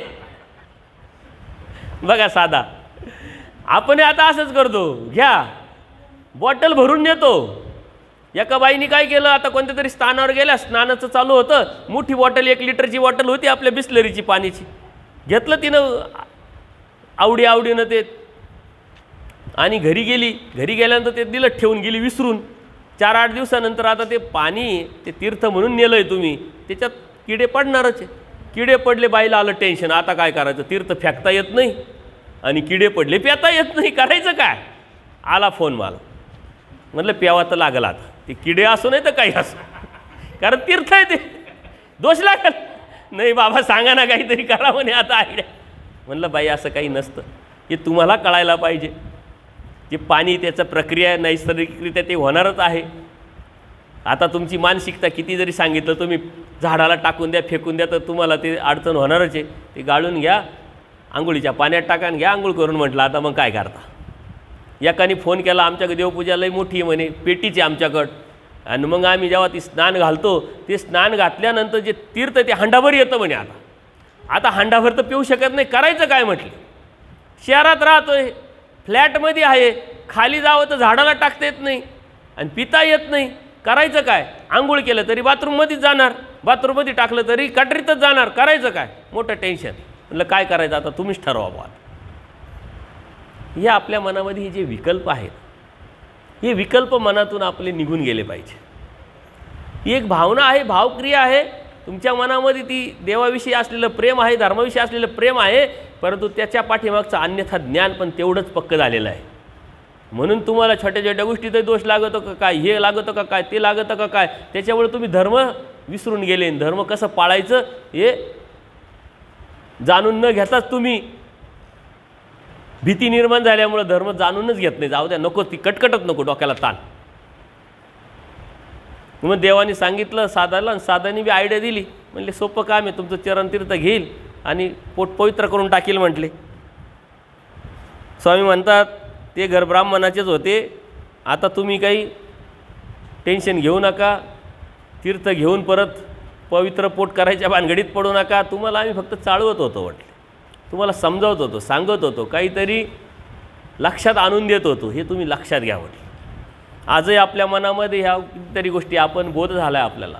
बघा साधा. आपण आता असंच करतो, घ्या बॉटल भरून नेतो. एका बाईने काय केलं, आता कोणत्या तरी स्थानावर गेल्या, स्नानाचं चालू होतं, मोठी बॉटल 1 लिटरची बॉटल होती आपल्या बिस्लरीची पाण्याची, घेतलं तिनं आवडीनं ते आणि घरी गेली. घरी गेल्यानंतर ते दिलं ठेवून गेली विसरून. 4-8 दिवसानंतर आता ते पाणी ते तीर्थ म्हणून नेलं आहे तुम्ही, त्याच्यात किडे पडणारच आहे. किडे पडले, बाईला आलं टेन्शन, आता काय करायचं, तीर्थ फेकता येत नाही आणि किडे पडले पेता येत नाही, करायचं काय? आला फोन मला, म्हटलं प्यावा तर लागला आता, ते किडे असो नाही तर काही असो, कारण तीर्थ आहे ते, दोष लागल नाही. बाबा सांगा ना काहीतरी करा म्हणे आता आयडिया. म्हणलं बाई असं काही नसतं, हे तुम्हाला कळायला पाहिजे. जे पाणी त्याचं प्रक्रिया नैसर्गिकरित्या ते होणारच आहे. आता तुमची मानसिकता किती जरी सांगितलं तुम्ही झाडाला टाकून द्या फेकून द्या तर तुम्हाला ते अडचण होणारच आहे. ते गाळून घ्या, आंघोळीच्या पाण्यात टाका आणि घ्या आंघोळ करून. म्हटलं आता मग काय करता. एकाने फोन केला, आमच्याकडे देवपूजा लई मोठी आहे म्हणे, पेटीची आमच्याकडं, आणि मग आम्ही जेव्हा ती स्नान घालतो ते स्नान घातल्यानंतर जे तीर्थ ते हंडाभर येतं म्हणे. आता हंडाभर तर पिऊ शकत नाही, करायचं काय म्हटलं. शहरात राहतोय, फ्लॅटमध्ये आहे, खाली जावं तर झाडाला टाकता येत नाही आणि पिता येत नाही, करायचं काय. आंघोळ केलं तरी बाथरूममध्येच जाणार, बाथरूममध्ये टाकलं तरी कटरीतच जाणार, करायचं काय. मोठं टेन्शन. म्हटलं काय करायचं आता तुम्हीच ठरवा बा. हे आपल्या मनामध्ये हे जे विकल्प आहेत, हे विकल्प मनातून आपले निघून गेले पाहिजे. ही एक भावना आहे, भावक्रिया आहे तुमच्या मनामध्ये, ती देवाविषयी असलेलं प्रेम आहे, धर्माविषयी असलेलं प्रेम आहे, परंतु त्याच्या पाठीमागचं अन्यथा ज्ञान पण तेवढंच पक्कं झालेलं आहे. म्हणून तुम्हाला छोट्या छोट्या गोष्टीतही दोष लागतो का काय, हे लागतं का काय, ते लागतं का काय, त्याच्यामुळे तुम्ही धर्म विसरून गेले. धर्म कसं पाळायचं हे जाणून न घेताच तुम्ही, भीती निर्माण झाल्यामुळे धर्म जाणूनच घेत नाही. जाऊ द्या, नको ती कटकटच नको, डोक्याला ताण. मग देवाने सांगितलं साधाला, आणि साधाने बी आयडिया दिली. म्हणले सोपं काम आहे, तुमचं चरणतीर्थ घेईल आणि पोट पवित्र करून टाकील म्हटले. स्वामी म्हणतात ते घर ब्राह्मणाचेच होते, आता तुम्ही काही टेन्शन घेऊ नका, तीर्थ घेऊन परत पवित्र पोट करायच्या भानगडीत पडू नका. तुम्हाला आम्ही फक्त चाळवत होतो म्हटले, तुम्हाला समजावत होतो, सांगत होतो, काहीतरी लक्षात आणून देत होतो, हे तुम्ही लक्षात घ्या म्हटले. आजही आपल्या मनामध्ये ह्या कितीतरी गोष्टी आपण बोध झाला आहे, आपल्याला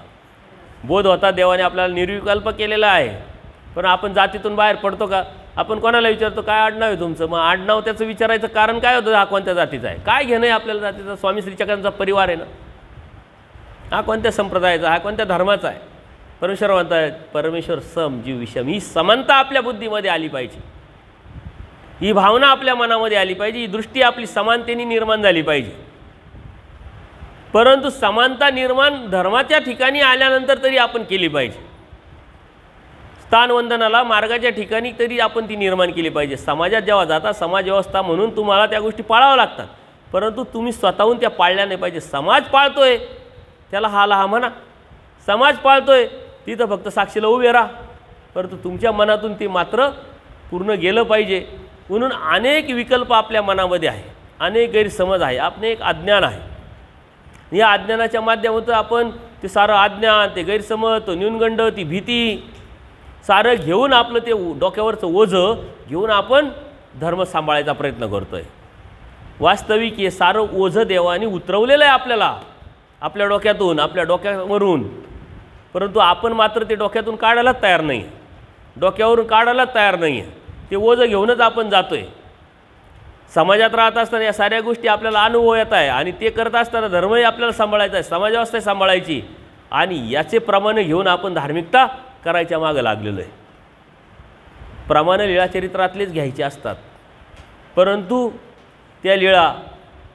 बोध होता, देवाने आपल्याला निर्विकल्प केलेला आहे. पण आपण जातीतून बाहेर पडतो का. आपण कोणाला विचारतो काय आडनाव आहे तुमचं, मग आडनाव त्याचं विचारायचं कारण काय होतं, हा कोणत्या जातीचा आहे, काय घेणं आहे आपल्याला जातीचा. स्वामी श्रीचक्रांचा परिवार आहे ना, हा कोणत्या संप्रदायाचा, हा कोणत्या धर्माचा आहे. परमेश्वर म्हणतात परमेश्वर सम जीव विषम, ही समानता आपल्या बुद्धीमध्ये आली पाहिजे, ही भावना आपल्या मनामध्ये आली पाहिजे, ही दृष्टी आपली समानतेने निर्माण झाली पाहिजे. परंतु समानता निर्माण धर्माच्या ठिकाणी आल्यानंतर तरी आपण केली पाहिजे. स्थानवंदनाला मार्गाच्या ठिकाणी तरी आपण ती निर्माण केली पाहिजे. समाजात जेव्हा जाता, समाज व्यवस्था म्हणून तुम्हाला त्या गोष्टी पाळाव्या लागतात, परंतु तुम्ही स्वतःहून त्या पाळल्या नाही पाहिजे. समाज पाळतोय त्याला हा म्हणा, समाज पाळतोय तिथं फक्त साक्षीला उभे राहा, परंतु तुमच्या मनातून ते मात्र पूर्ण गेलं पाहिजे. म्हणून अनेक विकल्प आपल्या मनामध्ये आहे, अनेक गैरसमज आहे, आपले एक अज्ञान आहे. या अज्ञानाच्या माध्यमातून आपण ते सारं अज्ञान, ते गैरसमज, तो न्यूनगंड, ती भीती सारं घेऊन आपलं ते डोक्यावरचं ओझं घेऊन आपण धर्म सांभाळायचा प्रयत्न करतो आहे. वास्तविक हे सारं ओझं देवाने उतरवलेलं आहे आपल्याला, आपल्या डोक्यातून, आपल्या डोक्यावरून, परंतु आपण मात्र ते डोक्यातून काढायलाच तयार नाही, डोक्यावरून काढायलाच तयार नाही आहे. ते ओझं घेऊनच आपण जातो आहे. समाजात राहत असताना या साऱ्या गोष्टी आपल्याला अनुभव येत आहे, आणि ते करत असताना धर्मही आपल्याला सांभाळायचा आहे, समाजव्यवस्था सांभाळायची, आणि याचे प्रमाणे घेऊन आपण धार्मिकता करायच्या मागं लागलेलो आहे. प्रमाणे लीळाचरित्रातलेच घ्यायचे असतात, परंतु त्या लीळा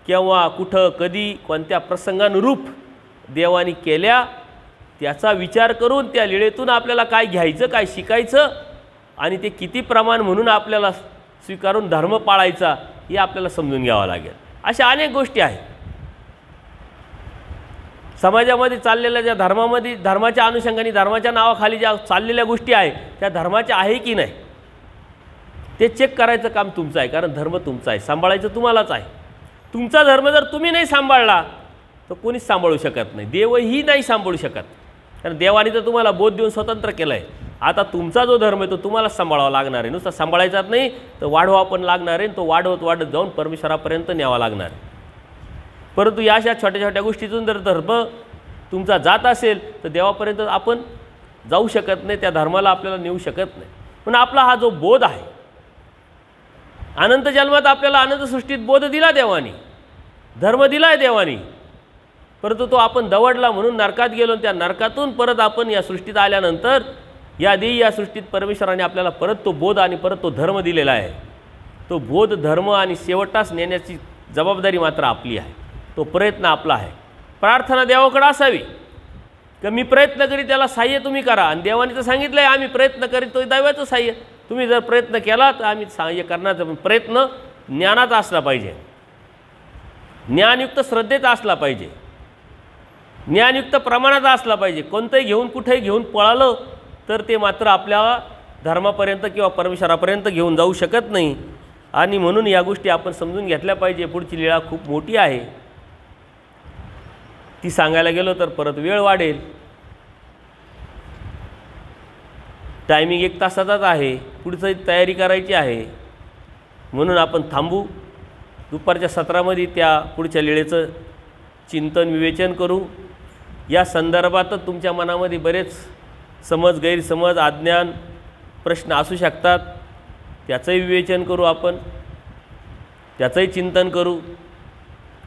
केव्हा, कुठं, कधी, कोणत्या प्रसंगानुरूप देवाने केल्या त्याचा विचार करून त्या लीळेतून आपल्याला काय घ्यायचं, काय शिकायचं, आणि ते किती प्रमाण म्हणून आपल्याला स्वीकारून धर्म पाळायचा हे आपल्याला समजून घ्यावं लागेल. अशा अनेक गोष्टी आहेत. समाजामध्ये चाललेल्या ज्या धर्मामध्ये धर्माच्या अनुषंगाने धर्माच्या नावाखाली ज्या चाललेल्या गोष्टी आहे त्या धर्माच्या आहे की नाही ते चेक करायचं काम तुमचं आहे, कारण धर्म तुमचा आहे, सांभाळायचं तुम्हालाच आहे. तुमचा धर्म जर तुम्ही नाही सांभाळला तर कोणीच सांभाळू शकत नाही, देवही नाही सांभाळू शकत, कारण देवाने तर तुम्हाला बोध देऊन स्वतंत्र केलं आहे. आता तुमचा जो धर्म आहे तो तुम्हालाच सांभाळावा लागणार आहे, नुसता सांभाळायचाच नाही तर वाढवा पण लागणार आहे, तो वाढत जाऊन परमेश्वरापर्यंत न्यावा लागणार आहे. परंतु या अशा छोट्या छोट्या गोष्टीतून जर धर्म तुमचा जात असेल तर देवापर्यंत आपण जाऊ शकत नाही, त्या धर्माला आपल्याला नेऊ शकत नाही. पण आपला हा जो बोध आहे, अनंत जन्मात आपल्याला अनंत सृष्टीत बोध दिला देवानी, धर्म दिला आहे देवानी, परंतु तो आपण दवडला म्हणून नरकात गेलो. त्या नरकातून परत आपण या सृष्टीत आल्यानंतर या सृष्टीत परमेश्वराने आपल्याला परत तो बोध आणि परत तो धर्म दिलेला आहे. तो बोध धर्म आणि शेवटास नेण्याची जबाबदारी मात्र आपली आहे, तो प्रयत्न आपला आहे. प्रार्थना देवाकडे असावी की मी प्रयत्न करी, त्याला साह्य तुम्ही करा. आणि देवाने तर सांगितलं आहे आम्ही प्रयत्न करीत, तो दैवाचं साह्य. तुम्ही जर प्रयत्न केला तर आम्ही साह्य करण्याचा प्रयत्न ज्ञानाचा असला पाहिजे, ज्ञानयुक्त श्रद्धेचा असला पाहिजे, ज्ञानयुक्त प्रमाणाचा असला पाहिजे. कोणतंही घेऊन कुठेही घेऊन पळालं तर ते मात्र आपल्या धर्मापर्यंत किंवा परमेश्वरापर्यंत घेऊन जाऊ शकत नाही. आणि म्हणून या गोष्टी आपण समजून घेतल्या पाहिजे. पुढची लीळा खूप मोठी आहे, ती सांगायला गेलो तर परत वेळ वाढेल. टायमिंग 1 तासाचाच आहे, पुढची तयारी करायची आहे, म्हणून आपण थांबू. दुपारच्या सत्रामध्ये त्या पुढच्या लीळेचं चिंतन विवेचन करू. या संदर्भातच तुमच्या मनामध्ये बरेच समज गैरसमज अज्ञान प्रश्न असू शकतात, त्याचंही विवेचन करू आपण, त्याचंही चिंतन करू.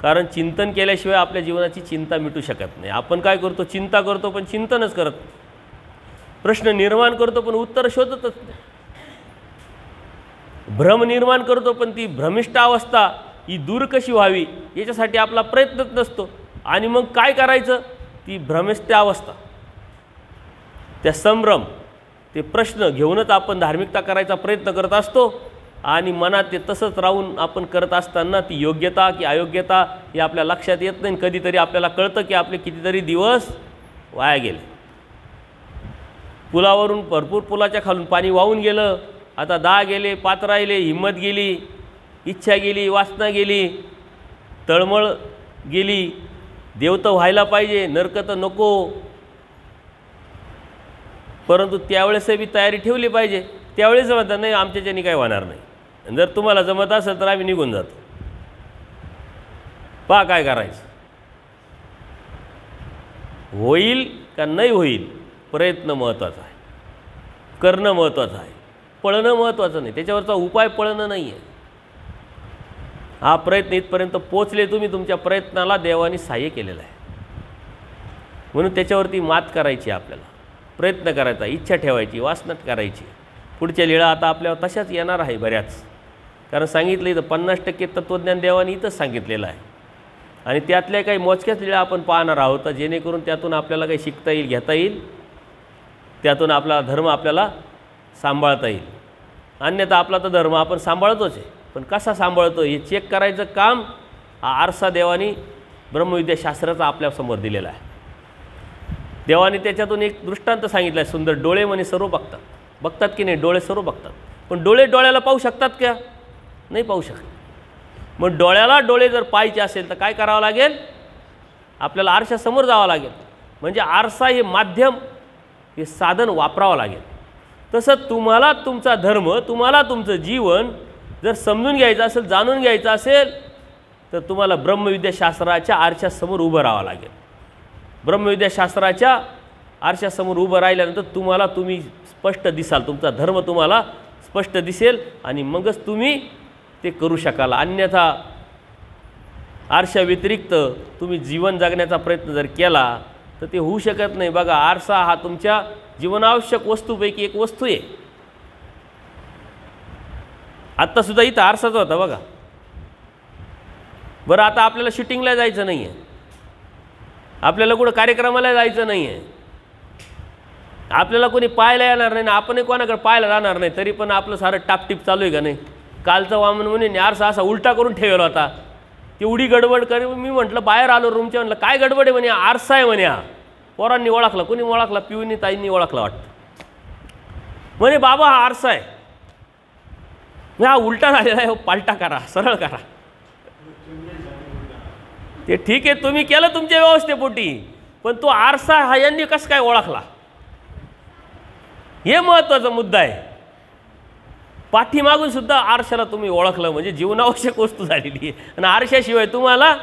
कारण चिंतन केल्याशिवाय आपल्या जीवनाची चिंता मिटू शकत नाही. आपण काय करतो, चिंता करतो पण चिंतनच करत, प्रश्न निर्माण करतो पण उत्तर शोधतच नाही, भ्रम निर्माण करतो पण ती भ्रमिष्ट अवस्था ही दूर कशी व्हावी याच्यासाठी आपला प्रयत्नच नसतो. आणि मग काय करायचं, ती भ्रमिष्ट अवस्था, त्या संभ्रम, ते प्रश्न घेऊनच आपण धार्मिकता करायचा प्रयत्न करत असतो. आणि मनात ते तसंच राहून आपण करत असताना ती योग्यता की अयोग्यता हे आपल्या लक्षात येत नाही. कधीतरी आपल्याला कळतं की आपले कितीतरी दिवस वाया गेले. पुलावरून भरपूर पुलाच्या खालून पाणी वाहून गेलं, आता 10 गेले, 5 राहिले, हिंमत गेली, इच्छा गेली, वासना गेली, तळमळ गेली. देव तर व्हायला पाहिजे, नरक तर नको, परंतु त्यावेळेसही बी तयारी ठेवली पाहिजे. त्यावेळेस म्हणतात नाही आमच्याच्यानी काही होणार नाही, जर तुम्हाला जमत असेल तर आम्ही निघून जातो, पहा काय करायचं. होईल का नाही होईल प्रयत्न महत्त्वाचा आहे, करणं महत्त्वाचं आहे, पळणं महत्त्वाचं नाही. त्याच्यावरचा उपाय पळणं नाही आहे. हा प्रयत्न इथपर्यंत पोचले, तुम्ही तुमच्या प्रयत्नाला देवाने सहाय्य केलेलं आहे, म्हणून त्याच्यावरती मात करायची, आपल्याला प्रयत्न करायचा, इच्छा ठेवायची, वासना करायची. पुढच्या लीळा आता आपल्यावर तशाच येणार आहे बऱ्याच, कारण सांगितलं इथं 50% तत्त्वज्ञान देवाने इथंच सांगितलेलं आहे. आणि त्यातल्या काही मोजक्याच लीळा आपण पाहणार आहोत, जेणेकरून त्यातून आपल्याला काही शिकता येईल, घेता येईल, त्यातून आपला धर्म आपल्याला सांभाळता येईल. अन्यथा आपला तर धर्म आपण सांभाळतोच आहे, पण कसा सांभाळतो हे चेक करायचं काम हा आरसा देवानी ब्रह्मविद्याशास्त्राचा आपल्यासमोर दिलेला आहे. देवाने त्याच्यातून एक दृष्टांत सांगितला आहे सुंदर. डोळे म्हणे सर्व बघतात, बघतात की नाही, डोळे सर्व बघतात, पण डोळे डोळ्याला पाहू शकतात का, नाही पाहू शकत. मग डोळ्याला डोळे जर पाहायचे असेल तर काय करावं लागेल, आपल्याला आरशासमोर जावं लागेल. म्हणजे आरसा हे माध्यम, हे साधन वापरावं लागेल. तसं तुम्हाला तुमचा धर्म, तुम्हाला तुमचं जीवन जर समजून घ्यायचं असेल, जाणून घ्यायचं असेल, तर तुम्हाला ब्रह्मविद्याशास्त्राच्या आरशासमोर उभं राहावं लागेल. ब्रह्मविद्याशास्त्राच्या आरशासमोर उभं राहिल्यानंतर तुम्ही स्पष्ट दिसाल, तुमचा धर्म तुम्हाला स्पष्ट दिसेल आणि मगच तुम्ही ते करू शकाल. अन्यथा आरशा व्यतिरिक्त तुम्ही जीवन जगण्याचा प्रयत्न जर केला तर ते होऊ शकत नाही. बघा, आरसा हा तुमच्या जीवनावश्यक वस्तूपैकी एक वस्तू आहे. आत्तासुद्धा इथं आरसाच होता बघा. बरं, आता आपल्याला शूटिंगला जायचं नाही आहे, आपल्याला कुठं कार्यक्रमाला जायचं नाही आहे, आपल्याला कोणी पाहायला येणार नाही ना, आपणही कोणाकडे पाहायला जाणार नाही, तरी पण आपलं सारं टापटीप चालू आहे का नाही. कालचं वामन म्हणे आरसा असा उलटा करून ठेवला होता, तेवढी गडबड कर. मी म्हटलं बाहेर आलो रूमच्या, म्हटलं काय गडबड आहे म्हणे. आरसा आहे म्हणे. हा पोरांनी ओळखला, कोणी ओळखला, पिऊनी ताईंनी ओळखला वाटतं. म्हणे बाबा हा आरसा आहे. मी हा उलटा झालेला आहे, पालटा करा, सरळ करा. ते ठीक आहे, तुम्ही केलं तुमच्या व्यवस्थेपोटी, पण तो आरसा हा यांनी कसं काय ओळखला, हे महत्त्वाचा मुद्दा आहे. पाठीमागून सुद्धा आरशाला तुम्ही ओळखलं म्हणजे जीवनावश्यक वस्तू झालेली आहे. आणि आरशाशिवाय तुम्हाला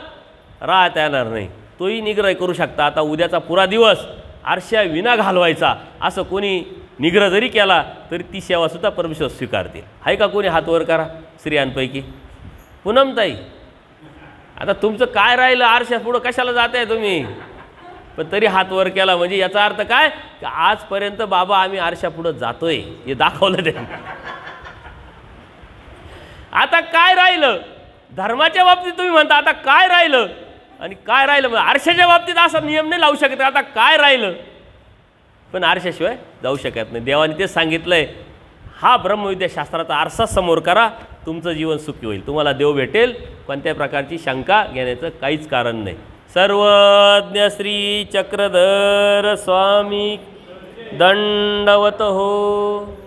राहता येणार नाही. तोही निग्रह करू शकता. आता उद्याचा पुरा दिवस आरशा विना घालवायचा असं कोणी निग्रह जरी केला तरी ती सेवासुद्धा परमेश्वर स्वीकारतील. आहे का कोणी? हात वर करा स्त्रियांपैकी. पूनमताई, आता तुमचं काय राहिलं? आरशा पुढं कशाला जात आहे तुम्ही? पण तरी हात वर केला म्हणजे याचा अर्थ काय की आजपर्यंत बाबा आम्ही आरशा पुढं जातोय हे दाखवलं त्यांनी. आता काय राहिलं? धर्माच्या बाबतीत तुम्ही म्हणता आता काय राहिलं, आणि काय राहिलं मग आरशाच्या बाबतीत असा नियम नाही लावू शकत आता काय राहिलं. पण आरशाशिवाय जाऊ शकत नाही. देवाने तेच सांगितलंय, हा ब्रह्मविद्याशास्त्राचा आरसा समोर करा, तुमचं जीवन सुखी होईल, तुम्हाला देव भेटेल, कोणत्याही प्रकारची शंका घेण्याचं काहीच कारण नाही. सर्वज्ञ श्री चक्रधर स्वामी दंडवत हो.